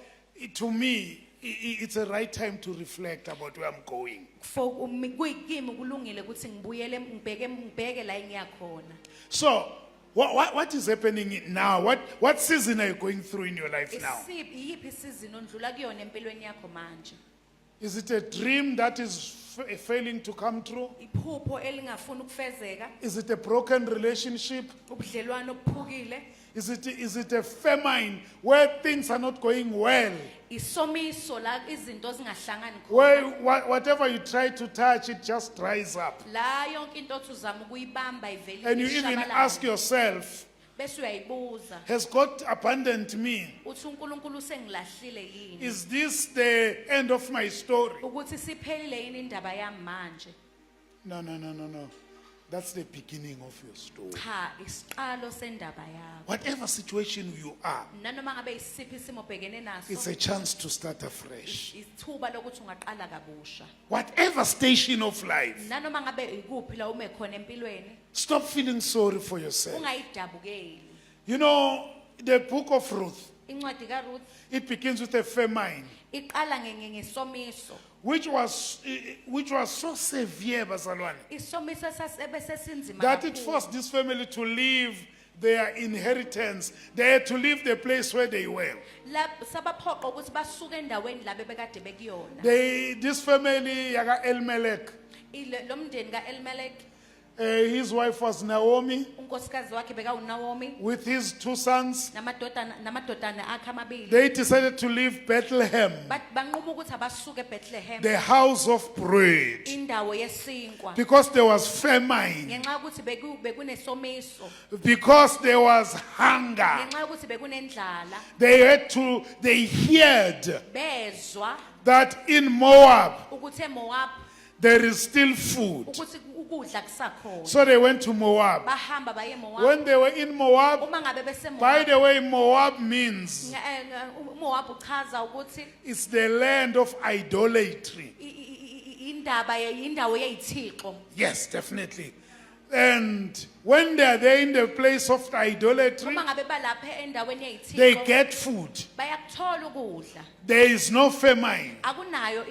to me, it's a right time to reflect about where I'm going. For kuyikimi kulungile ukuthi ngibuyele ngibheke la engiyakhona. So what is happening now? What season are you going through in your life now? Iyiphi isizini ondlula kuyona empilweni yakho manje? Is it a dream that is failing to come true? Iphupho elingafuni ukufezeka, Is it a broken relationship? ubudlelwano obuphukile, Is it a famine where things are not going well? isomiso la izinto zingahlangani Where khona. whatever you try to touch, it just dries up. La yonke into othi uzama ukuyibamba ivele And you even ask yourself, bese uyayibuza has God abandoned me? uthi uNkulunkulu usengilahlile yini? Is this the end of my story? Ukuthi siphelile yini indaba yami manje? No. That's the beginning of your story. Cha, isiqalo sendaba yakho. Whatever situation you are, Nanoma ngabe isiphi isimo obhekene it's naso, a chance to start afresh. ithuba lokuthi ungaqala kabusha. Whatever station of life, Nanoma ngabe ikuphi la ume khona empilweni, stop feeling sorry for yourself. ungayidabukeli. You know, the book of Ruth, Incwadi kaRuth it begins with a famine, iqala ngesomiso. which was so severe, bazalwane, Isomiso sasebesesinzima that it kakhulu. forced this family to leave their inheritance. They had to leave the place where they were. La sabaphoqa ukuthi basuke endaweni la bebekade bekuyona. This family, Yaga Elimelech, Lo mndeni kaElimelech, his wife was Naomi unkosikazi wakhe beka uNaomi with his 2 sons. namadodana akhe amabili. They decided to leave Bethlehem, Banquma ukuthi abasuke eBethlehem, the house of bread, indawo yesinkwa. because there was famine, Ngenxa ukuthi bekunesomiso, because there was hunger. ngenxa ukuthi bekunendlala, They heard bezwa that in Moab ukuthi eMoab there is still food. ukuthi ukudla kusakhona. So they went to Moab. Bahamba baye eMoab. When they were in Moab, Uma ngabe by beseMoab, the way, Moab means uMoab uchaza ukuthi it's the land of idolatry. indawo yezithixo. Yes, definitely. And when they are there in the place of idolatry, Uma ngabe balapha endaweni they yezithixo, get food. bayakuthola ukudla. There is no famine. Akunayo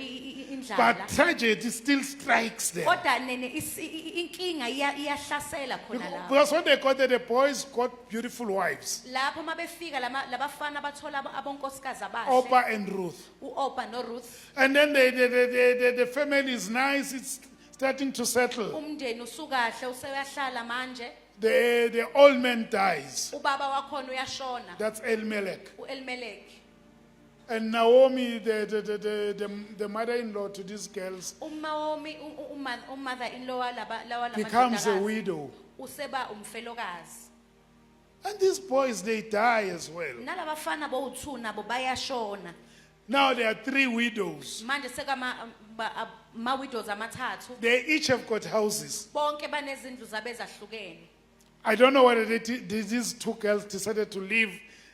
But indlala. tragedy still strikes them. Kodwa inkinga iyahlasela khona la. Because when they got there, the boys got beautiful wives, Lapho mabefika labafana bathola abonkosikazi abahle, Oprah and Ruth. uOpa noRuth. And then the family is nice, it's starting to settle. Umndeni usukahle useyahlala manje. The old man dies. Ubaba wakhona uyashona, That's Elimelech. uElimelech. And Naomi, the mother-in-law to these girls, uMaomi umother-in-law lawa becomes a lamadodakazi, widow. useba umfelokazi. And these boys, they die as well. Nalabafana bowu2 nabo bayashona. Now there are 3 widows. Manje ma widows amathathu, They each have got houses. bonke banezindlu zabo ezahlukene. I don't know whether these 2 girls decided to leave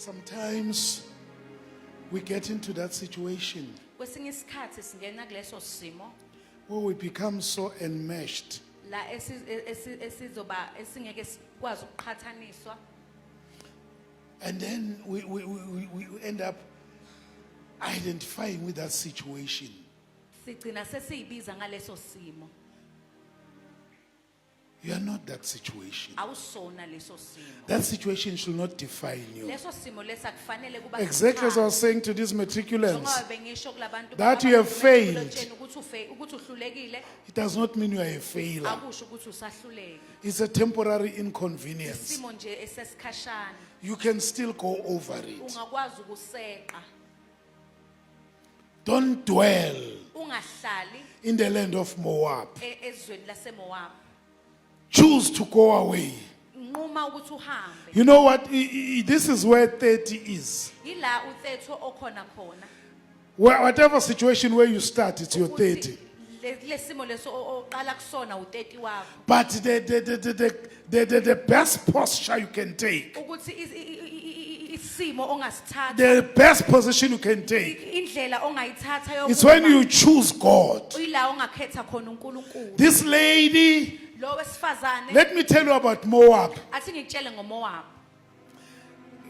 Sometimes we get into that situation kwesinye isikhathi singena kuleso simo where we become so enmeshed la esizoba esingeke sikwazi ukuqhathaniswa, and then we end up identifying with that situation. sigcina sesiyibiza ngaleso simo. You are not that situation. Awusona leso simo. That situation should not define you. Leso simo lesa kufanele kuba Exactly as I was saying to these matriculants, Njengoba bengisho kulabantu that you have failed. ukuthi uhlulekile it does not mean you are a failure. akusho ukuthi usahluleki. It's a temporary inconvenience. Isimo nje esesikhashana. You can still go over it. Ungakwazi ukuseqa. Don't dwell Ungahlali in the land of Moab. ezweni laseMoab. Choose to go away. Nquma ukuthi uhambe. You know what? This is where 30 is. Yila uthetho okhona khona. Whatever situation where you start, it's your 30. Lesimo leso oqala kusona u30 wakho. But the best posture you can take, Ukuthi isimo ongasithatha, the best position you can take, indlela ongayithatha it's when you choose God. uyila ongakhetha khona uNkulunkulu. This lady, Lo wesifazane let me tell you about Moab. athi ngitshele ngoMoab.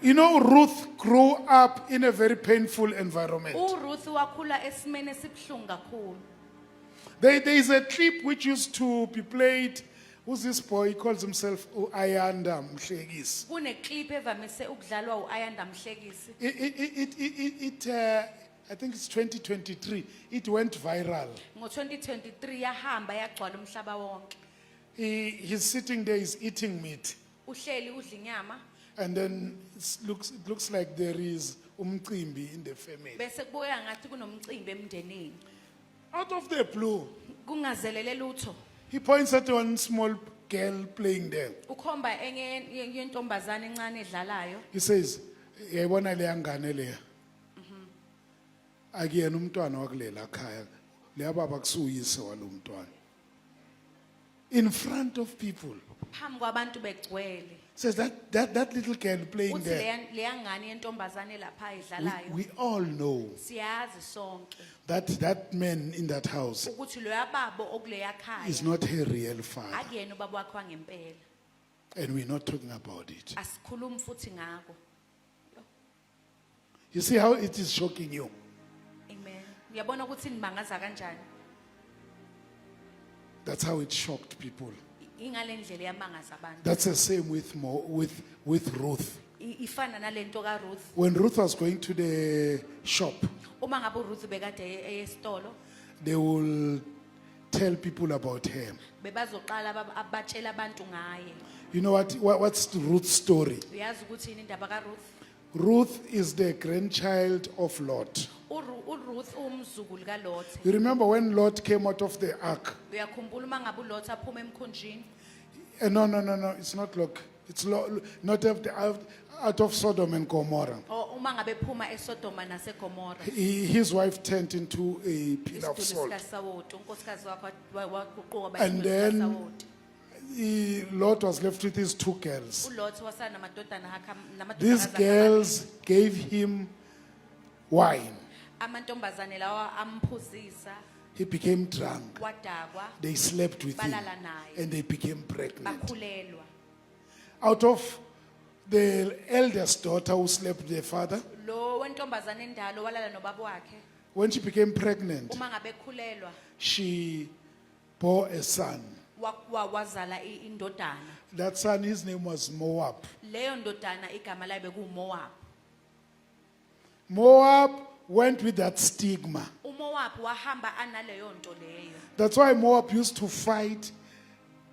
You know, Ruth grew up in a very painful environment. uRuth wakhula esimene esibhlungu kakhulu. There is a clip which used to be played. Who's this boy? He calls himself Ayanda Mhlekisi. Kuneclip evamise ukudlalwa uAyanda Mhlekisi. I think it's 2023. It went viral. Ngo2023 yahamba yagcwala umhlaba wonke. He's sitting there, he's eating meat. Uhleli udla inyama And then it looks like there is umcimbi in the family. bese kubuya ngathi kunomcimbi emndenini. Out of the blue, Kungazelele lutho. he points at one small girl playing there. Ukhomba enye yentombazane encane edlalayo. He says, "Yayibona le yangane leya. Akuyena umntwana wakulela khaya. Leya baba kusuyise walomntwana." In front of people. Phambi kwabantu begcwele. Says that little girl playing Uthi there. leya ngane yentombazane lapha edlalayo. We all know Siyazi sonke that man in that house ukuthi loya babo okuleya is khaya not her real father. akuyena ubaba wakhe wangempela. And we're not talking about it. Asikhulumi futhi ngako. You see how it is shocking you? Amen. Uyabona ukuthi nimangaza kanjani? That's how it shocked people. Ingale ndlela yamangaza abantu. That's the same with Ruth. Ifana nalento kaRuth. When Ruth was going to the shop, Uma ngabe uRuth bekade esitolo, they will tell people about her. bebazoqala abatshela abantu ngaye. You know what's Ruth's story? Uyazi ukuthi yini indaba kaRuth? Ruth is the grandchild of Lot. uRuth umzukulu kaLot. You remember when Lot came out of the ark? Uyakhumbula uma ngabe uLot aphuma emkhunjini? No, it's not Lot. It's not out of Sodom and Gomorrah. O uma ngabe phuma eSodoma naseGomora. His wife turned into a pillar of Isiduli salt. sikaSawoti, unkosikazi wakhe waguquka And bayisiduli then sikaSawoti. Lot was left with his two girls. uLot wasana namadodana akhe These girls gave him wine. amantombazane lawa amphuzisa, He became drunk. wadakwa, They slept with him balala naye, and they became pregnant. bakhulelwa. Out of the eldest daughter who slept with their father, Lo wentombazane endalo walala nobaba wakhe. when she became pregnant, Uma ngabe khulelwa, she bore a son. wazala indodana. That son, his name was Moab. Leyo ndodana igama layo bekuMoab. Moab went with that stigma. uMoab wahamba analeyo nto leyo. That's why Moab used to fight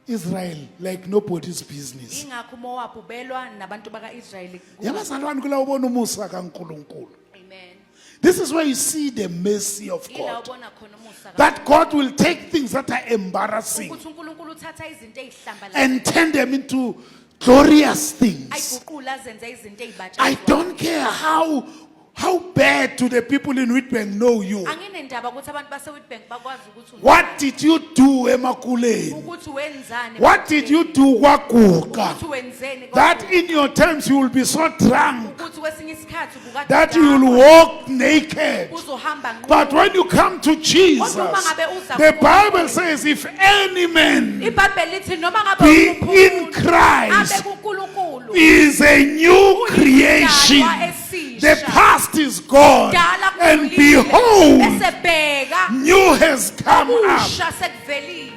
Israel like nobody's business. Ingakho uMoab ubelwa nabantu bakaIsrayeli. Yabazalwane kula ubona umusa kaNkulunkulu. Amen. This is where you see the mercy of Ila God. ubona khona umusa That God will take things that are embarrassing ukuthi uNkulunkulu uthatha izinto ezihlambalayo and turn them into glorious things. ayiguqula azenze izinto I ezibatshayo. don't care how bad do the people in Witbank know you. Anginendaba ukuthi abantu baseWitbank bakwazi ukuthi What did you do emakuleni? ukuthi wenzani. What did you do kwaguqa? ukuthi wenzeni That in your times you will be so drunk ukuthi futhi kwesinye isikhathi ubukade that udakwa, you'll walk naked. uzohamba ngqo. But when you come to Jesus, the Bible says, if any man iBhayibheli lithi noma ngabe be umuntu in Christ, abe kuNkulunkulu is a new creation. The past is gone, kudala and kudlulile, behold, esebheka new has come up. okusha sekuvelile.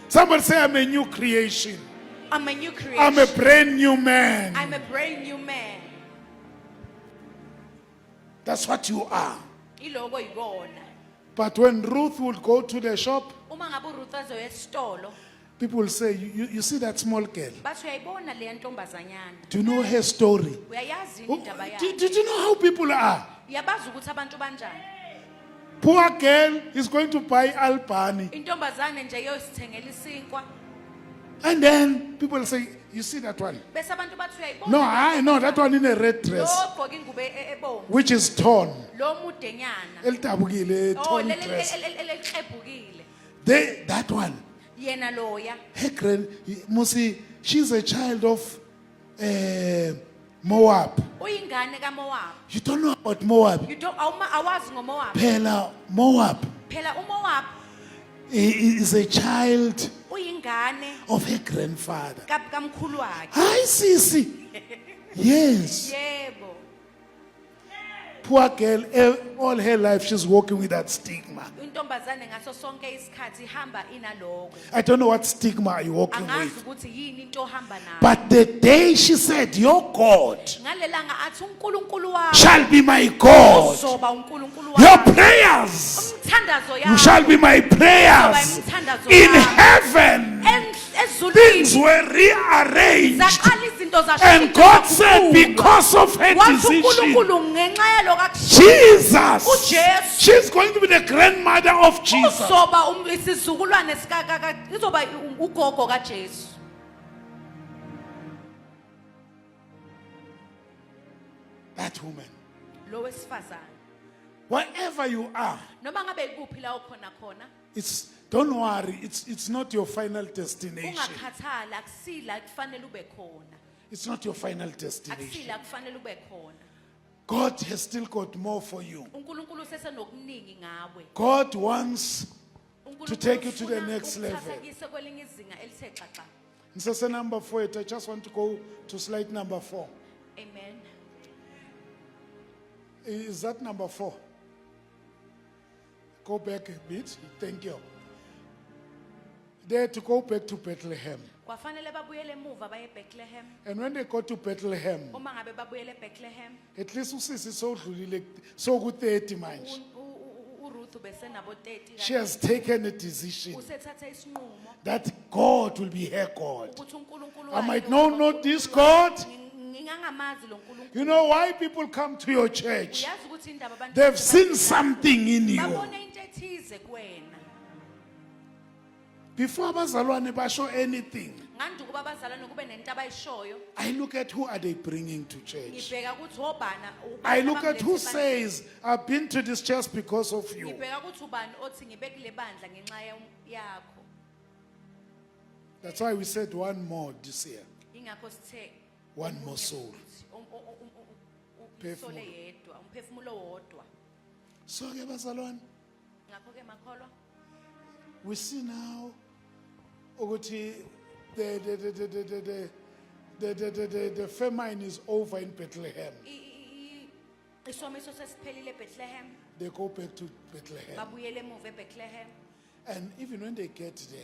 Somebody say, I'm a new creation. I'm a new creation. I'm a brand new man. I'm a brand new man. That's what you are. Iloko yikona. But when Ruth would go to the shop, Uma ngabe uRuth azoya esitolo, people will say, you see that small girl? bathi uyayibona le ntombazanyana. Do you know her story? Uyayazi Oh, indaba Did yakhe. you know how people are? Yabazi ukuthi abantu banjani. Poor girl is going to buy Albani. Intombazane nje yosithengela isinkwa. And then people say, you see that one? Bese abantu bathi uyayibona. No, I know that one in a red Lo dress, ogqoka ingubo ebomvu. which is torn. Lo mudenyana. Eltabukile, Oh, torn dress. lelixebhukile. That one. Yena loya. Her grand, Musi, she's a child of Moab. Uyingane kaMoab. You don't know about Moab. You don't awazi ngoMoab. Phela Moab Phela uMoab is a child uyingane of her grandfather. kamkhulu wakhe. Hi, Sisi. Yes. Yebo. Poor girl, all her life she's walking with that stigma. Intombazane ngaso sonke isikhathi ihamba inaloko. I don't know what stigma are you walking Angazi with. ukuthi yini into ohamba nayo. But the day she said, your God Ngalelanga athi uNkulunkulu wakho shall be my God. uzoba uNkulunkulu Your wakho. prayers Umthandazo you yakho shall be my prayers. In heaven, things ezulwini were rearranged. zaqala izinto And God said, because of her wathi decision, uNkulunkulu ngenxa yaloko Jesus, uJesu she's going to be the grandmother of Jesus. uzoba isizukulwane izoba ugogo kaJesu. That woman, Lo wesifazane wherever you are, noma ngabe ikuphi la ukhona khona don't worry, it's not your final destination. ungakhathala akusila kufanele ube khona It's not your final destination. akusila kufanele ube khona. God has still got more for you. uNkulunkulu usesenokuningi ngawe. God wants uNkulunkulu to take you to the ufuna next level. ukuthathekise kwelinye izinga elithe xaxa. Nsese number 4, I just want to go to slide number 4. Amen. Is that number 4? Go back a bit. Thank you. They had to go back to Bethlehem. Kwafanele babuyele emuva baye eBethlehem. And when they go to Bethlehem, Uma ngabe babuyele eBethlehem, at least usisi sodlulile soku-30 manje. uRuth besenabo 30 She has taken a decision usethathe isinqumo that God will be her God. ukuthi uNkulunkulu I wakhe might lo not know this God. ngingangamazi lo nkulunkulu. You know why people come to your church? Uyazi ukuthi indaba abantu They've seen something in you. babone into ethize kuwena. Before abazalwane basho anything, Nganduku babazalwane kube nento abayishoyo. I look at who are they bringing to church. Ngibheka ukuthi obana I look at who says, I've been to this church because of you. ngibheka ukuthi ubani othi ngibekile bandla ngenxa yakho. That's why we said one more this year. Ingakho sithe One more soul. umphefumulo yedwa, umphefumulo wodwa. So ke bazalwane, Ngakho ke makholwa we see now ukuthi the famine is over in Bethlehem. isomiso sesiphelile eBethlehem. They go back to Bethlehem. Babuyele emuva eBethlehem. And even when they get there,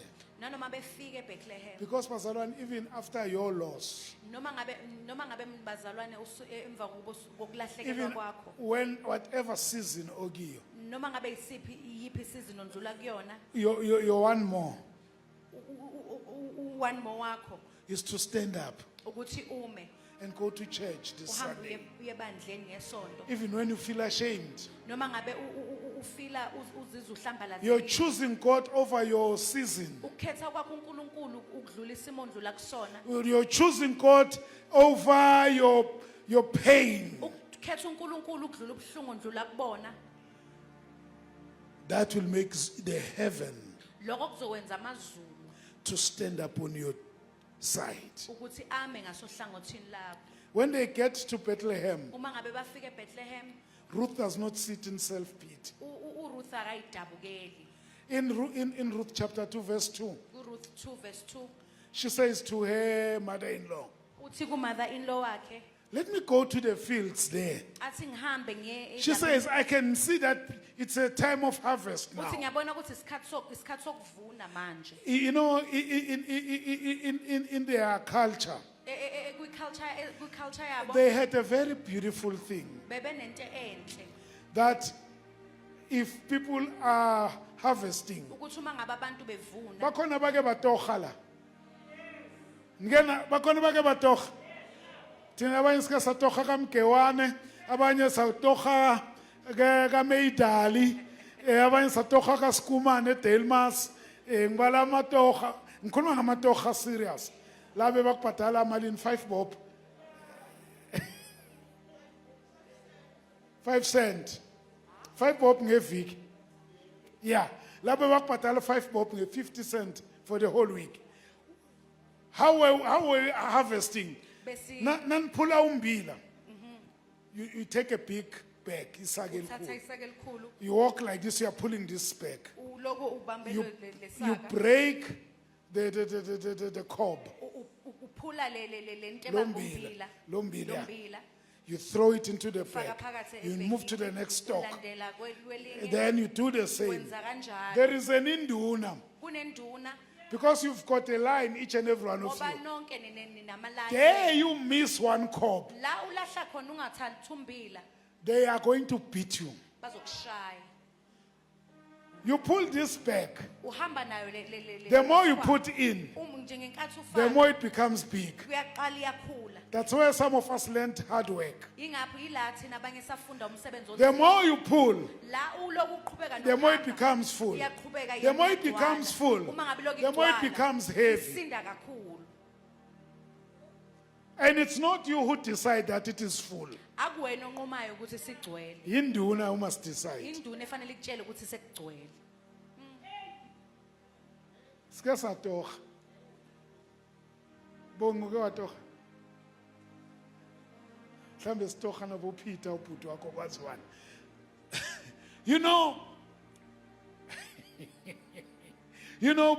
Nanoma befike eBethlehem. because bazalwane, even after your loss, Noma ngabe bazalwane emva kokulahlekelwa even kwakho. when whatever season okiyo, Noma ngabe yipi season ondlula kuyona. your one more One more wakho is to stand up ukuthi ume and go to church this uhambe Sunday. uye bandleni ngesonto. Even when you feel ashamed, Noma ngabe ufila uzizwa uhlambalaza. you're choosing God over your season. Ukhetha kwakho uNkulunkulu ukudlula isimo ondlula kusona. You're choosing God over your pain. Ukhetha uNkulunkulu ukudlula ubuhlungu ondlula kubona. That will make the heaven Lokho kuzokwenza amazulu to stand up on your side. ukuthi ame ngasohlangothini labo. When they get to Bethlehem, Uma ngabe bafika eBethlehem, Ruth does not sit in self-pity. uRuth akayidabukeli. In Ruth chapter 2 verse 2, KuRuth 2 verse 2 she says to her mother-in-law, uthi kumother-in-law wakhe, let me go to the fields there. athi ngihambe ngiye She says, I can see that it's a time of harvest now. uthi ngiyabona ukuthi isikhathi sokuvuna manje. You know, in their culture, Kwi-culture yabo they had a very beautiful thing bebenento enhle that if people are harvesting, ukuthi uma ngabe abantu bevuna bakhona bake batocha la. Ngena bakhona bake batocha. Thina abanye sika satocha kaMgewane, abanye satocha kaMeidali, abanye satocha kaSkumane eDelmas, ngibala amatocha, ngikhuluma ngamatocha serious. Labe bakubhadala imali 5 bob. 5 cent. 5 bob ngeviki. Yeah. Labe bakubhadala 5 bob nge50 cent for the whole week. How were you harvesting? besi Nanipula umbila. You take a big bag, isake uthatha elikhulu. isake elikhulu You walk like this, you are pulling this bag. uloko ubambe You lesaka break the cob. uphula le nto Lombila. ebangumbila Lombila. You throw it into the faka bag. phakathi You move to the next stock. ulandela kwelinye Then you do the same. wenza kanjalo There is an induna. kunenduna Because you've got a line, each and every one of ngoba you. nonke ninamalani There you miss one cob. la ulahla khona ungathathi umbila They are going to beat you. bazokushaya You pull this back. uhamba nayo le The more you put in, njengenkathi the ufaka more it becomes big. kuyaqala iyakhula That's where some of us learned hard work. ingapho yila thina abanye safunda umsebenzi The othile. more you pull, la uloku uqhubeka the more it nokuhamba, becomes full. iyaqhubeka The more it iyagcwala. becomes full, Uma ngabe iloku the more it igcwala, becomes heavy. isinda kakhulu And it's not you who decide that it is full. akuwena onqumayo ukuthi sigcwele Induna who must decide. induna efanele ikutshele ukuthi sekugcwele Sike satocha. Bongo ke watocha. Mhlambe sitocha nabo Peter ubhuti wakho kwaziwana. You know,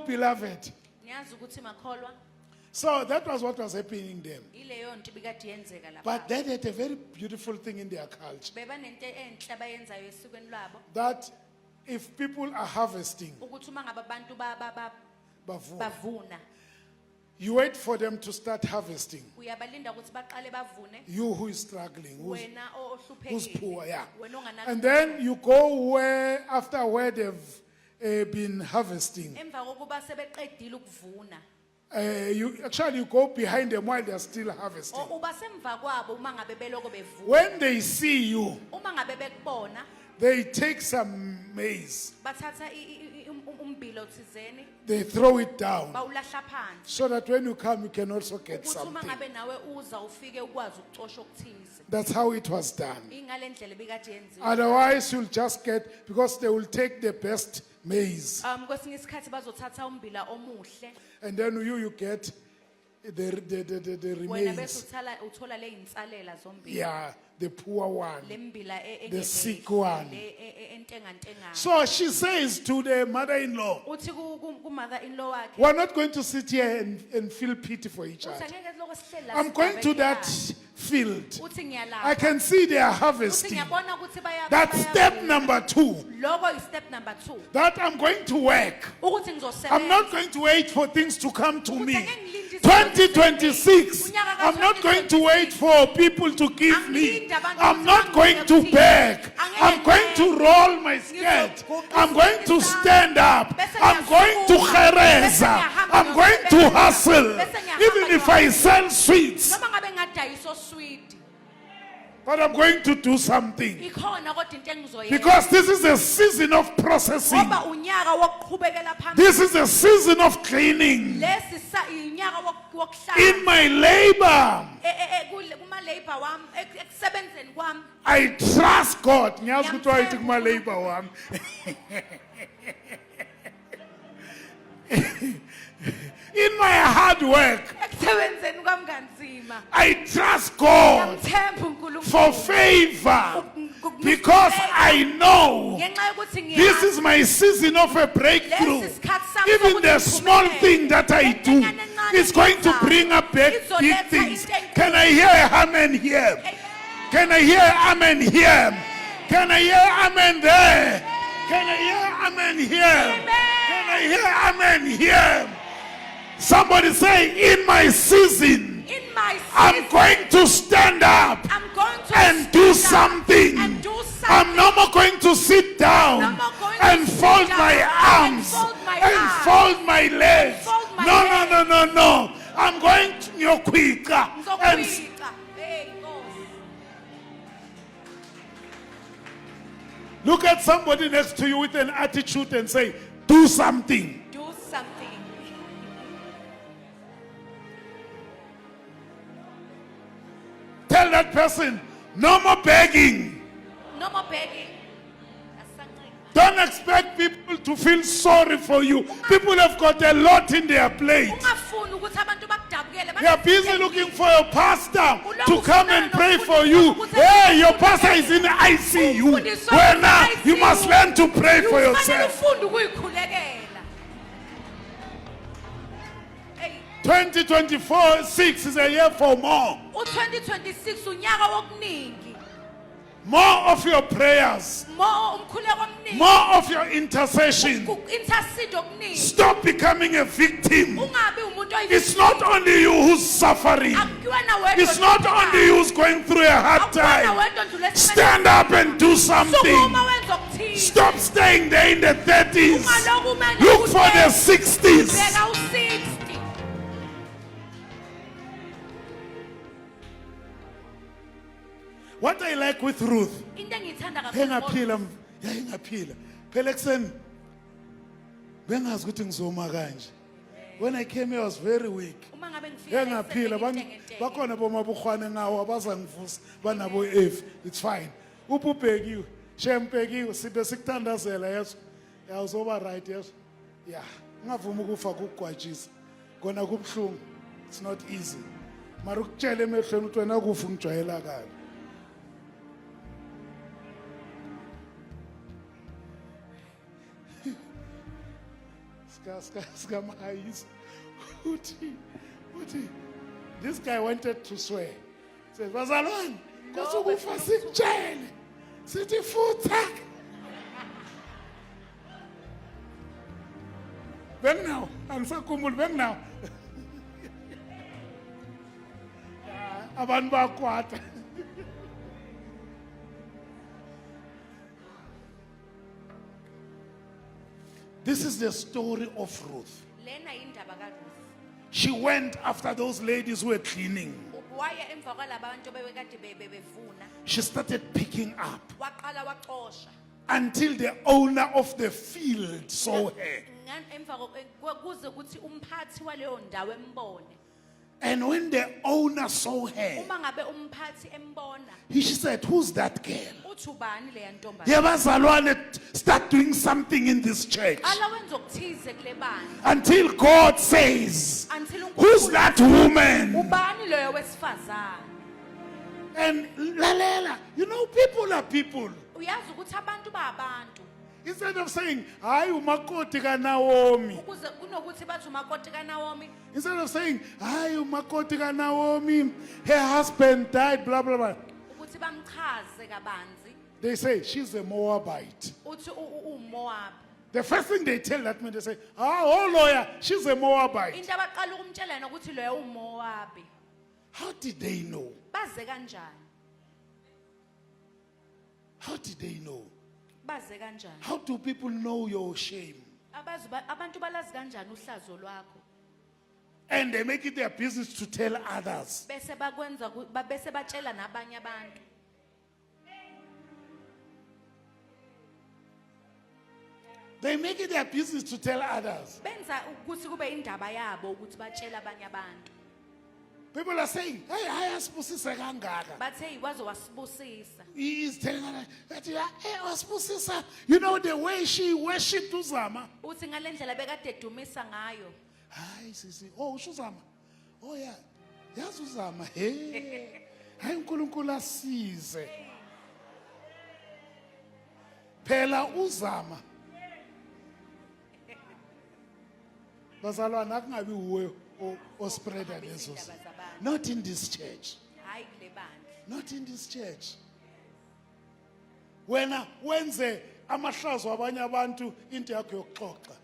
beloved. niyazi ukuthi makholwa So that was what was happening them. ileyo nto ibikade yenzeka lapha But they had a very beautiful thing in their culture. bebanento enhle abayenzayo esikweni lwabo That if people are harvesting, ukuthi uma ngabe abantu bavuna, bavuna you wait for them to start harvesting. uyabalinda ukuthi baqale bavune You who is struggling, wena who's ohluphekile poor, yeah. wena onganalo And then you go after where they've been harvesting. emva kokuba sebeqedile ukuvuna You go behind them while they're still harvesting. uba semva kwabo uma ngabe beloko bevuna When they see you, uma ngabe bekubona they take some maize, bathatha umbilo thizeni they throw it down, bawulahla phansi so that when you come, you can also get ukuthi uma something. ngabe nawe uza ufike ukwazi ukucosha okuthize That's how it was done. ingale ndlela ebikade yenziwa Otherwise, you'll just get, because they will take the best maize, kwesinye isikhathi bazothatha umbila omuhle and then you get the wena bese remains. uthola le insalela zombili Yeah, the poor one. le mbila The sick one. entengantengayo So she says to the mother-in-law, uthi kumother-in-law wakhe we're not going to sit here and feel pity for each uthi other. angeke siloko sihleli la I'm going to that sigabekelayo. field. uthi I ngiyalapha can see they are uthi harvesting. ngiyabona ukuthi That's step number 2. loko is step number 2 That I'm going to work. ukuthi I'm ngizosebenza not going to wait for things to come to me. Ukuthi angeke ngilinde 2026, I'm not going to wait for people to give me. I'm not going to beg. I'm going to roll my skirt. I'm going to stand up. I'm going to gereza. I'm going to hustle. Even if I sell sweets. noma ngabe ngadayiso sweet But I'm going to do something. ikhona kodwa into engizoyenza Because this is a season of processing. ngoba unyaka wokuqhubekela phambili This is a season of cleaning. lesi unyaka wokuhlala In my labor, kuma labor wami ekusebenzeni kwami I trust God. Ngiyazi ukuthi wayithi kuma labor wami. In my hard work, Emsebenzeni kwami kanzima. I trust God Ngiyamthemba for uNkulunkulu. favor because I know Ngenxa yokuthi this is my season of a breakthrough. Lesi sikhathi sami Even sokuthi the small ngiphumelele. thing that I do Lenyana encane is going to engiyenzayo bring up big izoletha things. into enkulu. Can I hear a amen here? Can I hear amen here? Can I hear amen there? Can I hear amen here? Can I hear amen here? Somebody say, in my season, In my I'm season, going to stand up I'm going to and do stand up something. and do I'm something. no more going to sit down No more going to and sit fold down my and arms fold my and arms fold my legs. fold my No, legs. no. I'm going to nyokwika and Ngizokhwika. Hey, Nkosi. look at somebody next to you with an attitude and say, do something. Do something. Tell that person, no more begging. No more begging. Asanqeni. Don't expect people to feel sorry for you. People have got a lot in their plate. Ungafuni ukuthi abantu bakudabukele. They are busy looking for your pastor to come and pray for you. Hey, your pastor is in ICU. Well, now you must learn to pray for Kufanele yourself. ufunde ukuyikhulekela. Hey, 2024-6 is a year for more. u-2026 unyaka wokuningi. More of your prayers, More umkhuleko omningi. more of your intercession. Intercede okuningi. Stop becoming a victim. Ungabi umuntu It's not only you who's suffering. Akuwena wedwa It's not only you who's going through a hard Akuwena time. wedwa ndlule esimeni. Stand up and do something. Sukuma wenza okuthile. Stop staying there in the 30s. Ungalokhu umane Look for the ku-30. 60s. Bheka u-60. What I like with Ruth, Into engiyithanda kakhulu engaphila, yayingaphila. Phela ekuseni bengazi ukuthi ngizoma kanje. When I came here I was very weak. uma ngabe ngifika Engaphila bakhona bomabukhwane ngawo abazangivusa banabo F. It's fine. Ububhekiwe, shemphekiwe sibe sikuthandazela yeso. Yawuzoba right yeso. Yeah, ngavuma ukufa kugwajisa. Kona kubhlungu. It's not easy. Mara ukutshela emehlweni ukuthi wena kufa ngijwayela kabi. This guy wanted to swear. He says, Bazalwane, kosukufa sikutshele. Sithi futha. Beng now, angisakhumbuli beng now. Abantu bakwata. This is the story of Ruth. lena yindaba kaRuth. She went after those ladies who were cleaning. Waya emva kwalaba bantu bebekade bevuna. She started picking up Waqala waxosha. until the owner of the field saw her. Emva kuze kuthi umphathi waleyo ndawo embone. And when the owner saw her, Uma ngabe umphathi embona, she said, who's that girl? uthi ubani leya ntombazana? Yabazalwane, start doing something in this church. Qala wenza okuthize kule bandla. Until God says, Until who's uNkulunkulu that woman? ubani loyo wesifazana? And lalela, you know, people are people. Uyazi ukuthi abantu baabantu. Instead of saying, hayi umakoti ka Naomi. Ukuze kunokuthi bathi umakoti kaNaomi, Instead of saying, hayi umakoti ka Naomi, her husband died, blah, blah, blah. ukuthi bamchaze kabanzi, They say, she's a Moabite. uthi uMoab. The first thing they tell that man, they say, oh lawyer, she's a Moabite. Into abaqala ukumtshela yena ukuthi loyo uMoabi. How did they know? Baze kanjani? How did they know? Baze kanjani? How do people know your shame? Abantu balazi kanjani uhlazo lwakho? And they make it their business to tell others. Bese bakwenza bese batshela nabanye abantu. They make it their business to tell others. Benza ukuthi kube indaba yabo ukuthi batshela abanye abantu. People are saying, hey, ayasibusisa kangaka. Bathe ikwazi wasibusisa. He is telling her that, hey, wasibusisa. You know the way she worshipped Uzama. Uthi ngalendlela bekade edumisa ngayo. Hayi sisi, oh uSuzama. Oh yeah, yazi uzama. Hey, hayi uNkulunkulu asize. Phela uzama. Bazalwane akungabi uwe ospreader lezo. Not in this church. Hayi kule bandla. Not in this church. Wena wenze amahlazo abanye abantu into yakho yokuxoxa.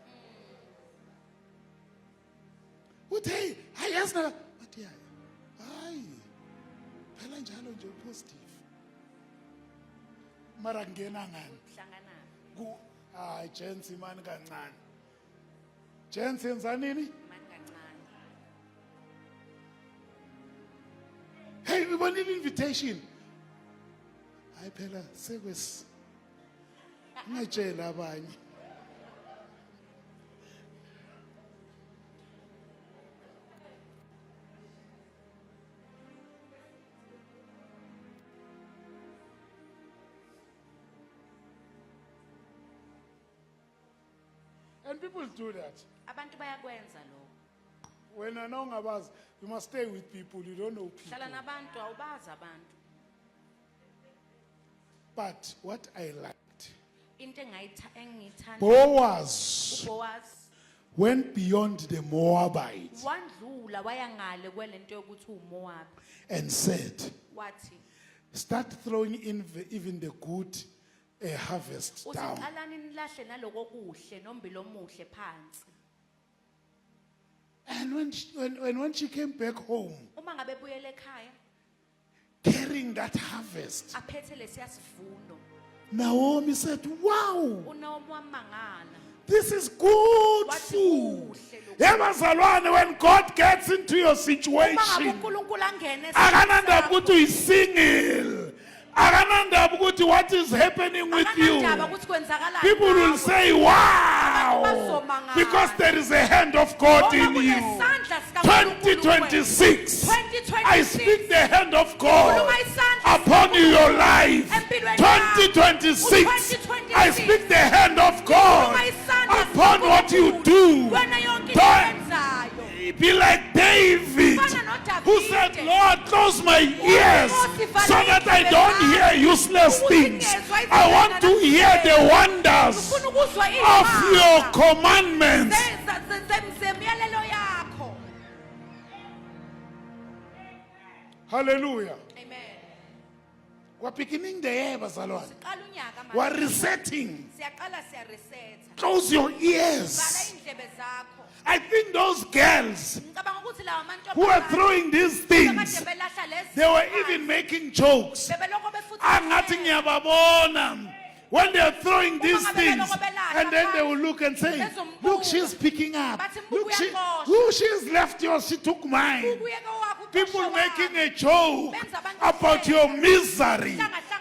Uthi hey, hayazi na bathi hayi. Phela njalo nje positive. Mara ngena ngani? Hlangana. Ku gents imani kancane. Gents yenza nini? Mani kancane. Hey, we want an invitation. Hayi phela sekwesi. Ngitshela abanye. And people do that. Abantu bayakwenza lokho. When I know about, you must stay with people. You don't know people. Hlala nabantu awubazi abantu. But what I liked, Into engiyithanda Boaz uBoaz went beyond the Moabites wandlula wayangale kwelento yokuthi uMoab and said, wathi start throwing in even the good harvest uthi down. qalani nilahle naloko kuhle nombilo omuhle phansi. And when she came back home, Uma ngabe buyele ekhaya carrying that harvest, aphethe lesiya sivuno Naomi said, wow, uNaomi wamangala. this is good Wathi food. kuhle lokhu. Yabazalwane, when God gets into your Uma ngabe situation, uNkulunkulu angene akanandaba ukuthi uyisingle, akanandaba ukuthi what is happening with you. akanandaba ukuthi kwenzakalani People will ngawe. say, wow, Bazomangala. because there is a hand of God Ngoba in you. kunesandla sikaNkulunkulu 2026, 2026. I speak the hand of God Ngikhuluma isandla upon your life. empilweni yakho. 2026, I 2026. speak the hand of God Ngikhuluma isandla upon what you sikaNkulunkulu. do. Wena yonke into Don't oyenzayo. be like David, Fana noDavide. who said, Lord, close my ears so that I don't hear useless things. I want to hear the wonders Ngifuna ukuzwa of your izwi commandments. zemiyalelo yakho. Hallelujah. Amen. We're beginning the year, bazalwane. Siqala unyaka manje. We're resetting. Siyaqala siyaresetha. Close your Vala ears. indlebe zakho. I think those girls Ngicabanga ukuthi lawa who were mantombazane throwing these things, abakade belahla lezi they were zikhathi, even making jokes. bebelokho befutha Angathi inhlebo. ngiyababona. When they're throwing these things, and then they will look and say, look, she's picking up. Look, she's left yours, she took mine. Ukuyeke wakho People uqoshe making wami. a joke about your misery.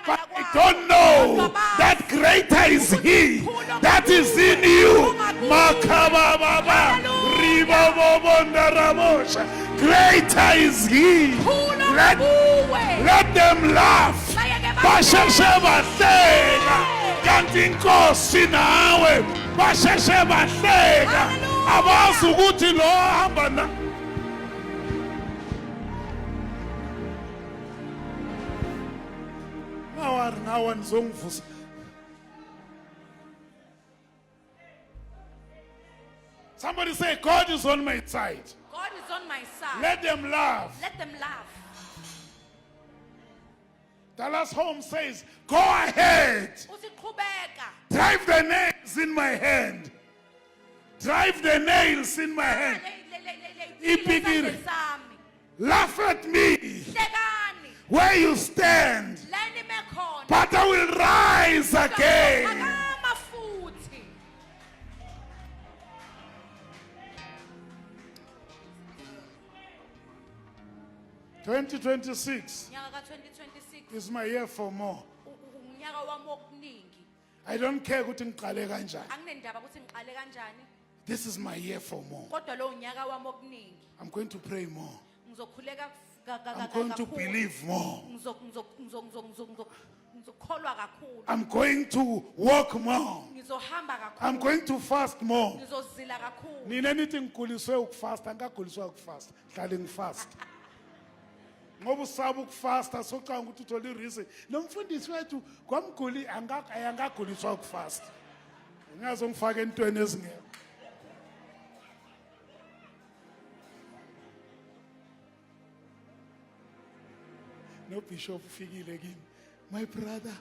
But I don't know that greater is He that is in you. Makababa, ribabobonda ramosha. Greater is He. Khulu Let, kuwe. let them laugh. Basheshe bahleka. Kanti inkosi nawe basheshe bahleka. Abazi ukuthi lo hamba na. Ngawa nizongivusa. Somebody say, God is on my side. God is on my side. Let them laugh. Let them laugh. Dallas Holmes says, go ahead. Uthi qhubeka. Drive the nails in my hand. Drive the nails in my hand. Ipikiri. Isandla sami. Laugh at me Hlekani. where you stand. La nime khona. But I will rise again. Akama futhi. (2026) Nyaka ka-2026 is my year for more. unyaka wami wokuningi. I don't care ukuthi ngiqale kanjani. Anginendaba ukuthi ngiqale kanjani. This is my year for more. Kodwa lo unyaka wami wokuningi. I'm going to pray more. Ngizokhuleka I'm going to believe more. ngizokholwa kakhulu, I'm going to walk more. ngizohamba I'm kakhulu, going to fast more. ngizozila kakhulu. Nina nithi ngikuliswe ukufasta, angaguliswa ukufasta. Hlale ngifast. Ngoba usaba ukufasta socanga ukuthi uthole ireason. Nomfundisi wethu kwamguli angaguliswa ukufasta. Ungaze ngifake entweni ezingekho. No bishop ufikile kimi. My brother,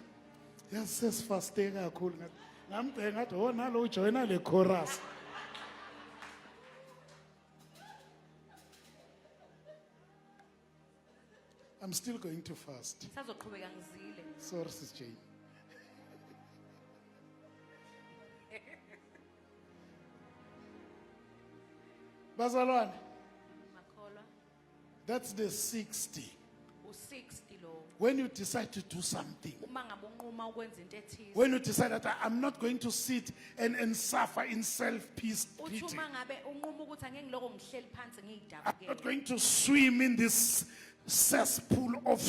yasesifaste kakhulu ngathi. Ngamcela ngathi oh nalo ujoyina le chorus. I'm still going to fast. Sazoqhubeka ngizile. Sorry, Sis Jane. Bazalwane, Makholwa, that's the 60. u-60 lo. When you decide to do something, Uma ngabe unquma ukwenza into ethize. when you decide that I'm not going to sit and suffer in self-pity, Uthi uma ngabe unquma ukuthi angeke ngiloko ngihleli phansi I'm ngiyidabukele. not going to swim in this cesspool of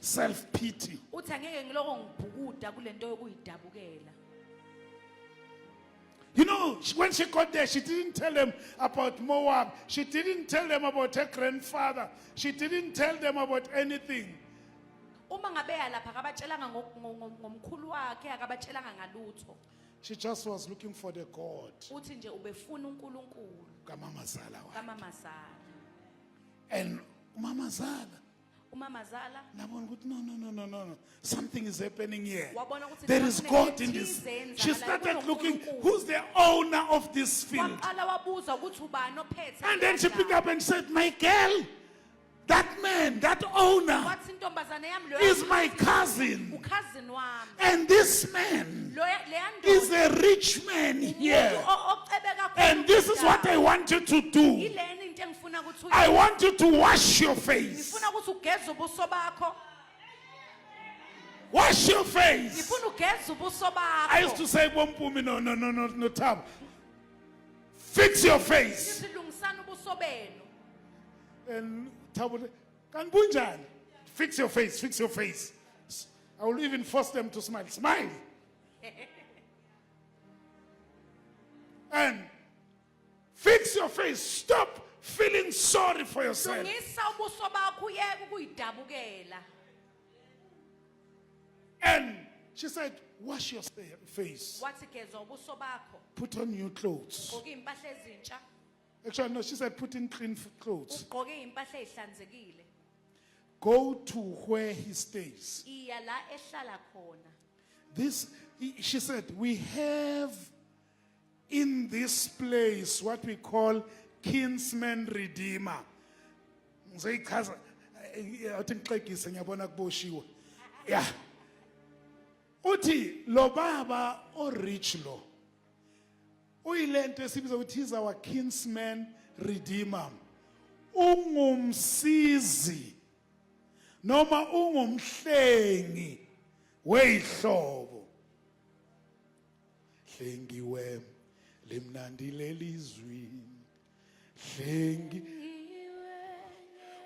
self-pity. Uthi angeke ngiloko ngibhukuda kulento yokuyidabukela. You know, when she got there, she didn't tell them about Moab. She didn't tell them about her grandfather. She didn't tell them about anything. Uma ngabe lapha akabatshelanga ngomkhulu wakhe, akabatshelanga ngalutho. She just was looking for the God. Uthi nje ubefuna uNkulunkulu Kamama Zala wa. kaMama Zala. And Mama Zala, Umama Zala nabona ukuthi no. Something is happening here. wabona ukuthi There is khona God in this. ethize She enzakalayo, started kunoNkulunkulu. looking, who's the owner of this field? Waqala wabuza ukuthi ubani ophethe. And then she le picked ndawo. up and said, my girl, that man, that owner Wathi intombazane yami lo is my cousin. ukhazini wami. And this man Leya is ndoda a rich man here. ocebe kakhulu. And this is what I want you to do. Yileni into engifuna ukuthi I want you to wash your face. ngifuna ukuthi ugeze ubuso bakho. Wash your face. Ngifuna ugeze ubuso I used bakho. to say, Bompumi, no, Tab. Fix your face. Sithi lungisana ubuso benu. And Tabu, kan bunjani? Fix your face, fix your face. I will even force them to smile. Smile. And fix your face. Stop feeling sorry for yourself. Lungisa ubuso bakho uyeke ukuyidabukela. And she said, wash your face. Wathi geza ubuso bakho. Put on new clothes. Ugqoke impahla ezintsha. Actually, no, she said, put in clean clothes. Ugqoke impahla ezihlanzekile. Go to where he stays. Iya la ehlala khona. She said, we have in this place what we call kinsman redeemer. Ngizoyichaza, athi ngixegise ngiyabona kuboshiwe. Yeah. Uthi lo baba o rich lo. Uyilento esibiza ukuthi he's our kinsman redeemer. Ungumsizi noma ungumhlengi weyihlobo. Hlengiwe limnandi lelizwi. Hlengi.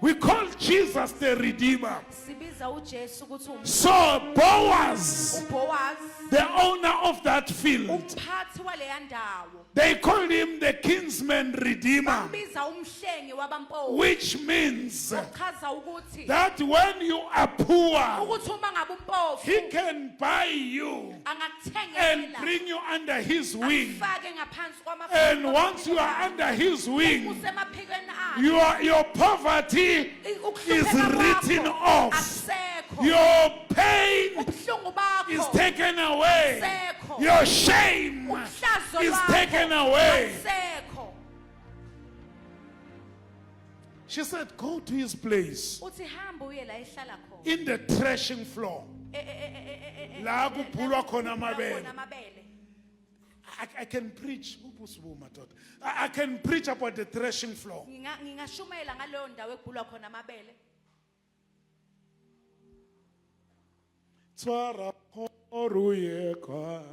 We call Jesus the Redeemer. Sibiza uJesu ukuthi So Boaz, uBoaz, the owner of that field, umphathi waleya ndawo. they called him the kinsman redeemer, Biza umhlengi wabampofu. which means Chaza ukuthi that when you are poor, ukuthi uma ngabe umpofu he can buy you and angakuthengela bring you under his wing. afake ngaphansi kwamaphi. And once you are under his wing, usemaphikweni akhe. your poverty is written off. Akusekho. Your pain Ubuhlungu bakho is taken away. Akusekho. Your shame Uhlazo is lwakho taken away. akusekho. She said, go to his place Uthi hamba uye la ehlala khona. in the threshing floor. La kuphulwa khona amabele. Khona amabele. I can preach. I can preach about the threshing floor. Ngingashumela ngaleyo ndawo ekubhulwa khona amabele. Tswara khoruye kwa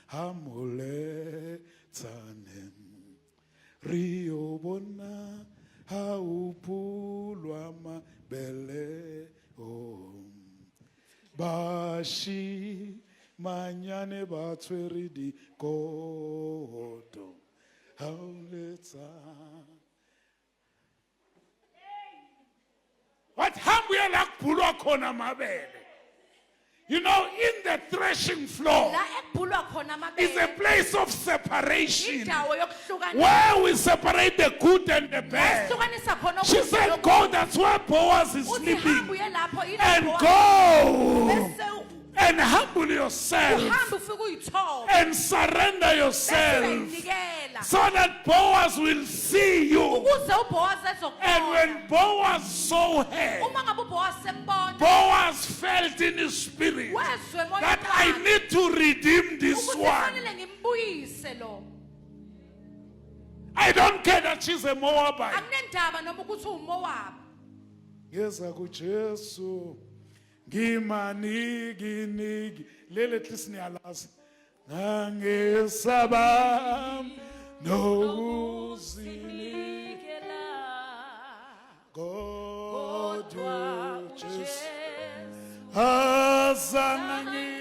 hamule tsanem. Rio bona haupu bashi manyane batswere di koto hauletsa. What hambuyela kubhulwa khona mabele? You know, in the threshing floor La ekubhulwa khona is a amabele. place of separation Indawo yokuhlukanisa. where we separate the good and the bad. Esihlukanisa khona She okuhle said, nokubi. go, that's where Boaz is Uthi sleeping. hambuye lapho And ilapho go bese and humble yourself uhambe ufike uyithoba. and surrender Bese yourself uyayinikela. so that Boaz will see you. Ukuze uBoaz And ezokubona. when Boaz saw her, Uma ngabe uBoaz sembona. Boaz felt in his spirit Wezwe emoyeni that I wakhe. need to redeem this Ukuthi one. kufanele ngimbuyise lo. I don't care that she's a Moabite. Akunendaba noma ukuthi uMoab. Ngeza kuJesu ngimaniki niki lele hlisi niyalazi ngangesaba nokuzini kodwa Jesu azange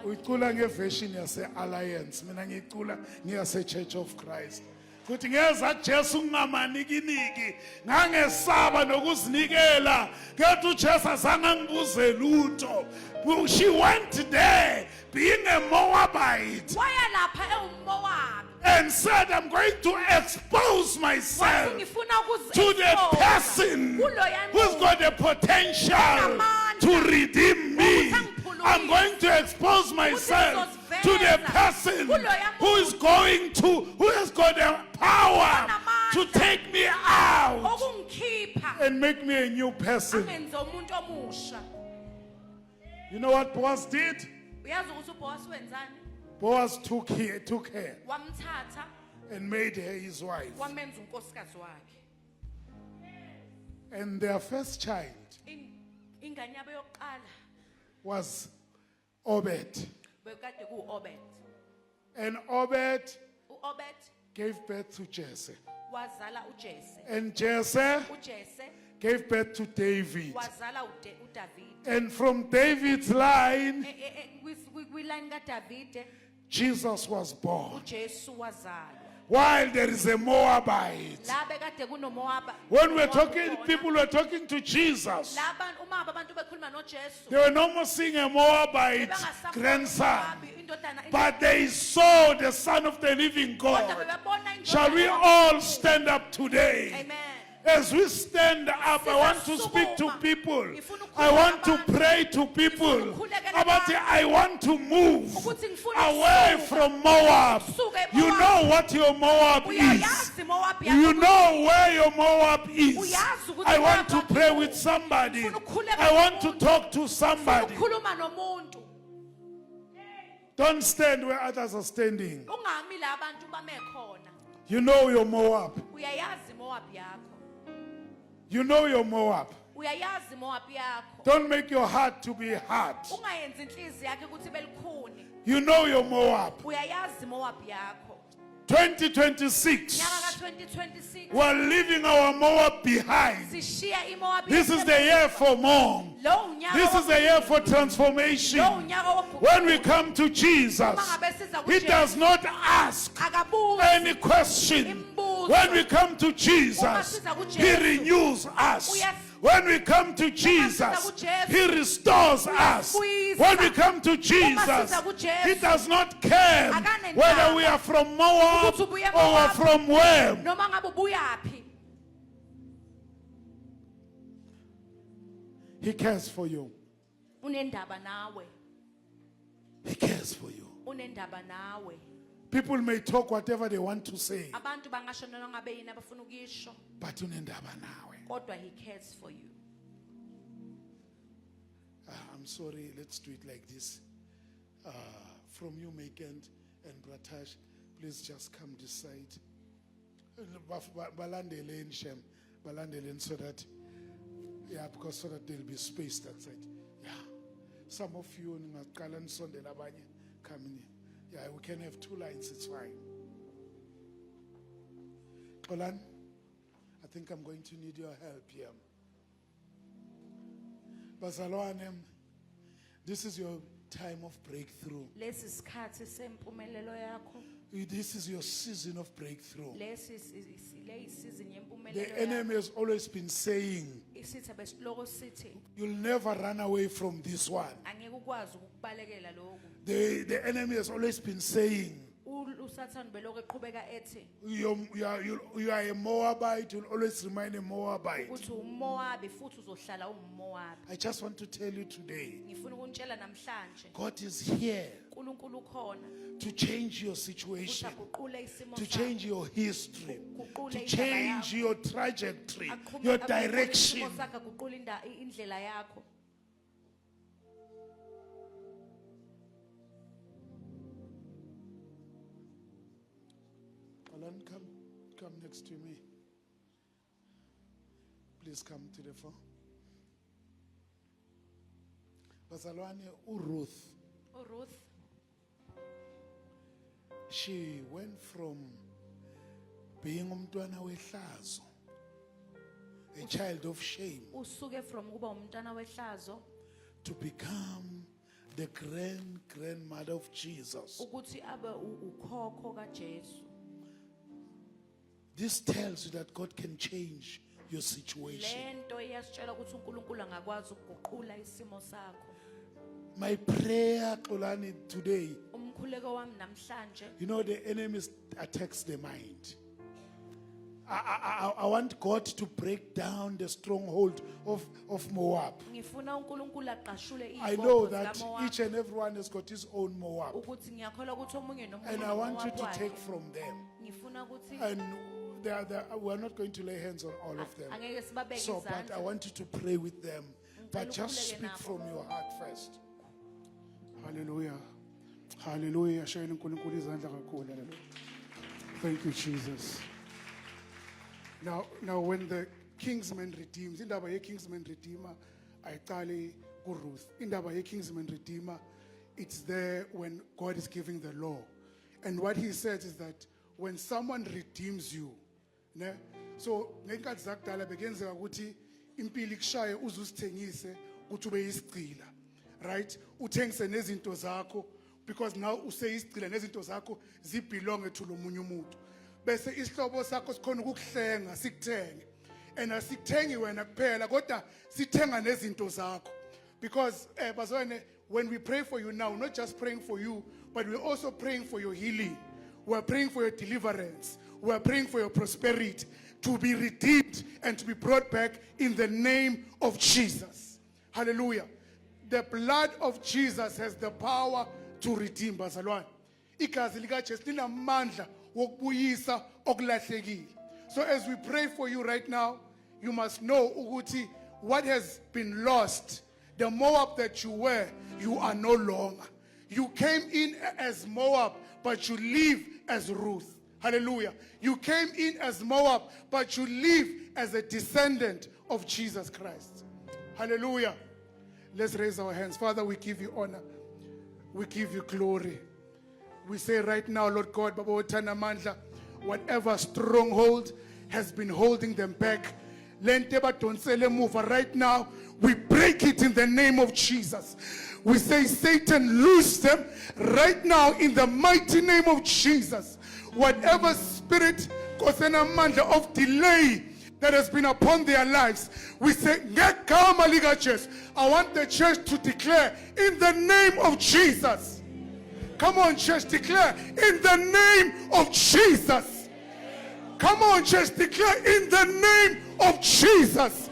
ngibu uyicula ngeversion yase Alliance mina ngicula ngiyase Church of Christ kuthi ngeza Jesu ngingamanikiniki ngangesaba nokuzinikela kethi uJesu azange ngibuze lutho. She went there being a Moabite Waya lapha ewuMoab. and said, I'm going to expose Wathi myself ngifuna to the person who's got the potential to redeem me. I'm going to expose myself to the person who is who has got the power to take me out okungikhipha and make me a new person. angenze umuntu omusha. You know what Boaz did? Uyazi ukuthi uBoaz wenzani? Boaz took her Wamthatha and made her his wife. wamenza unkosikazi wakhe. And their first child Ingane yabo yokuqala was Obed. bekade kuObed. And Obed uObed gave birth to Jesse. wazala uJese. And Jesse uJese gave birth to David. wazala uDavid. And from David's line, Kwiline kaDavide Jesus was born. uJesu wazalwa. While there is a Moabite. La bekade kunoMoab. When people were talking to Jesus, La uma abantu bekhuluma noJesu. they were no more seeing a Moabite grandson, but they saw the Son of the living God. Shall we all stand up today? Amen. As we stand up, I want to speak to people. I want to pray to people. I want to move away from Moab. You know what your Moab is. Uyayazi Moab yakho. You know where your Moab is. I want to pray with somebody. I want to talk to somebody. Ukhuluma nomuntu. Don't stand where others are standing. Ungami la abantu bame khona. You know your Moab. Uyayazi Moab yakho. You know your Moab. Uyayazi Moab yakho. Don't make your heart to be hard. Ungayenza inhliziyo yakhe ukuthi belikhuni. You know your Moab. Uyayazi Moab yakho. 2026. Nyaka ka-2026 We're leaving our Moab behind. sishiya iMoab. This is the year for more. Lo unyaka This is the year for transformation. lo unyaka wokuguqula. When we come to Jesus, He does not ask akabuzi any question. imibuzo. When we come to Jesus, He renews us. When we come to Jesus, He restores us. When we come to Jesus, He does not care whether we are from Moab or we're from where. Noma ngabe ubuyaphi. He cares for you. Unendaba nawe. He cares for you. Unendaba nawe. People may talk whatever they want to say, Abantu bangasho noma ngabe yini abafuna ukisho, but unendaba nawe. kodwa he cares for you. I'm sorry, let's do it like this. From you, Megan and Bratash, please just come this side. Balandele Shem, Balandele, so that, because so that there'll be space that side. Yeah. Some of you, come in. Yeah, we can have two lines, it's fine. Olan, I think I'm going to need your help here. Bazalwane, this is your time of breakthrough. Lesi isikhathi sempumelelo yakho. This is your season of breakthrough. Lesi le isizini The yempumelelo yakho. enemy has always been saying, Isitha besiloko sithi you'll never run away from this one. angeke ukwazi ukubalekela lokho. The enemy has always been saying, uSathane beloko eqhubeka ethi you are a Moabite, you'll always remain a Moabite. uthi uMowabi futhi uzohlala uMowabi. I just want to tell you today, Ngifuna ukunitshela namhlanje God is here uNkulunkulu ukhona to change your ukuthi situation, aguqule isimo to sakho. change your history, Guqule to indaba change yakho. your trajectory, Aqhume- your aguqule direction. isimo sakho, aguqule indlela yakho. Alan, come next to me. Please come to the phone. Bazalwane, uRuth, uRuth she went from being umntwana wehlazo, a child of shame, usuke from kuba umntana wehlazo to become the grandmother of Jesus. ukuthi abe ukhokho kaJesu. This tells you that God can change your situation. Lento iyasitshela ukuthi uNkulunkulu angakwazi ukuguqula isimo sakho. My prayer, Xolani, today, Umkhuleko wami namhlanje you know, the enemy attacks the mind. I want God to break down the stronghold of Moab. ngifuna uNkulunkulu aqashule I know izibopho that zikaMowabi each and everyone has got his own Moab. ukuthi ngiyakholwa ukuthi omunye nomunye And I want you unoMowabi to wakhe. take from them. Ngifuna ukuthi And we're not going to lay hands on all of them. angeke sibabeke So, but I izandla. want you to pray with them. But just Ngicela speak ukhuleke nabo. from your heart first. Hallelujah. Hallelujah. Shayela uNkulunkulu izandla kakhulu. Hallelujah. Thank you, Jesus. Now when the Kingsman redeems, indaba ye-Kingsman Redeemer ayiqali kuRuth. Indaba ye-Kingsman Redeemer, it's there when God is giving the law. And what he says is that when someone redeems you, ne? So ngenkathi zakudala bekenzeka ukuthi impilo ikushaye uzusithengise ukuthi ube yisigcila. Right? Uthengise nezinto zakho because now useyisigcila nezinto zakho zibelong to lo munye umuntu. Bese isihlobo sakho sikhona ukukuhlenga sikuthenge. And asikuthengi wena kuphela kodwa sithenga nezinto zakho. Because bazalwane, when we pray for you now, we're not just praying for you, but we're also praying for your healing. We're praying for your deliverance. We're praying for your prosperity to be redeemed and to be brought back in the name of Jesus. Hallelujah. The blood of Jesus has the power to redeem, bazalwane. Igazi likaJesu linamandla wokubuyisa okulahlekile. So as we pray for you right now, you must know ukuthi what has been lost, the Moab that you were, you are no longer. You came in as Moab, but you live as Ruth. Hallelujah. You came in as Moab, but you live as a descendant of Jesus Christ. Hallelujah. Let's raise our hands. Father, we give you honor. We give you glory. We say right now, Lord God, Baba Wotana Mandla, whatever stronghold has been holding them back, Lenteba Tonsele move right now, we break it in the name of Jesus. We say, Satan, loose them right now in the mighty name of Jesus. Whatever spirit, Kosena Mandla, of delay that has been upon their lives, we say, Ngekama Liga Church. I want the church to declare in the name of Jesus. Come on, church, declare in the name of Jesus. Come on, church, declare in the name of Jesus.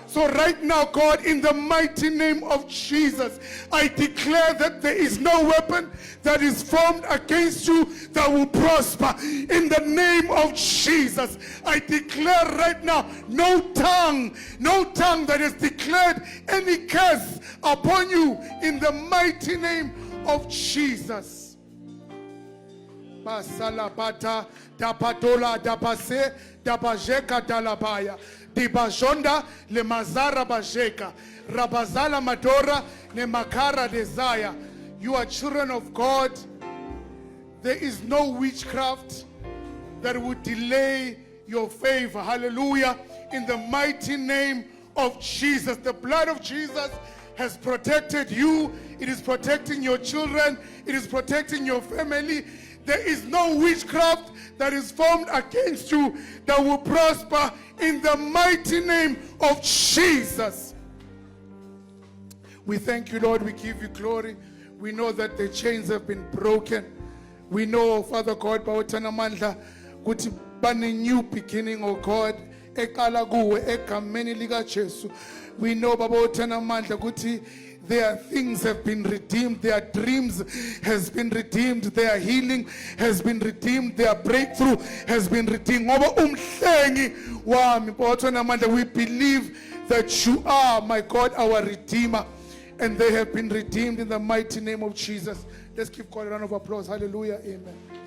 So right now, God, in the mighty name of Jesus, I declare that there is no weapon that is formed against you that will prosper. In the name of Jesus, I declare right now, no tongue that has declared any curse upon you in the mighty name of Jesus. Basalabata dapatola dapase dapajeka dalabaya dibajonda le mazara bajeka rabazala madora ne makara desire. You are children of God. There is no witchcraft. that would delay your favor. Hallelujah. In the mighty name of Jesus. The blood of Jesus has protected you. It is protecting your children. It is protecting your family. There is no witchcraft that is formed against you that will prosper in the mighty name of Jesus. We thank you, Lord. We give you glory. We know that the chains have been broken. We know, Father God, bawuthana amandla ukuthi bane new beginning, oh God, eqala kuwe egameni lika Jesu. We know, bawuthana amandla ukuthi their things have been redeemed, their dreams has been redeemed, their healing has been redeemed, their breakthrough has been redeemed. Ngoba umhlengi wami, bawuthana amandla, we believe that you are, my God, our Redeemer, and they have been redeemed in the mighty name of Jesus. Let's give God a round of applause. Hallelujah. Amen.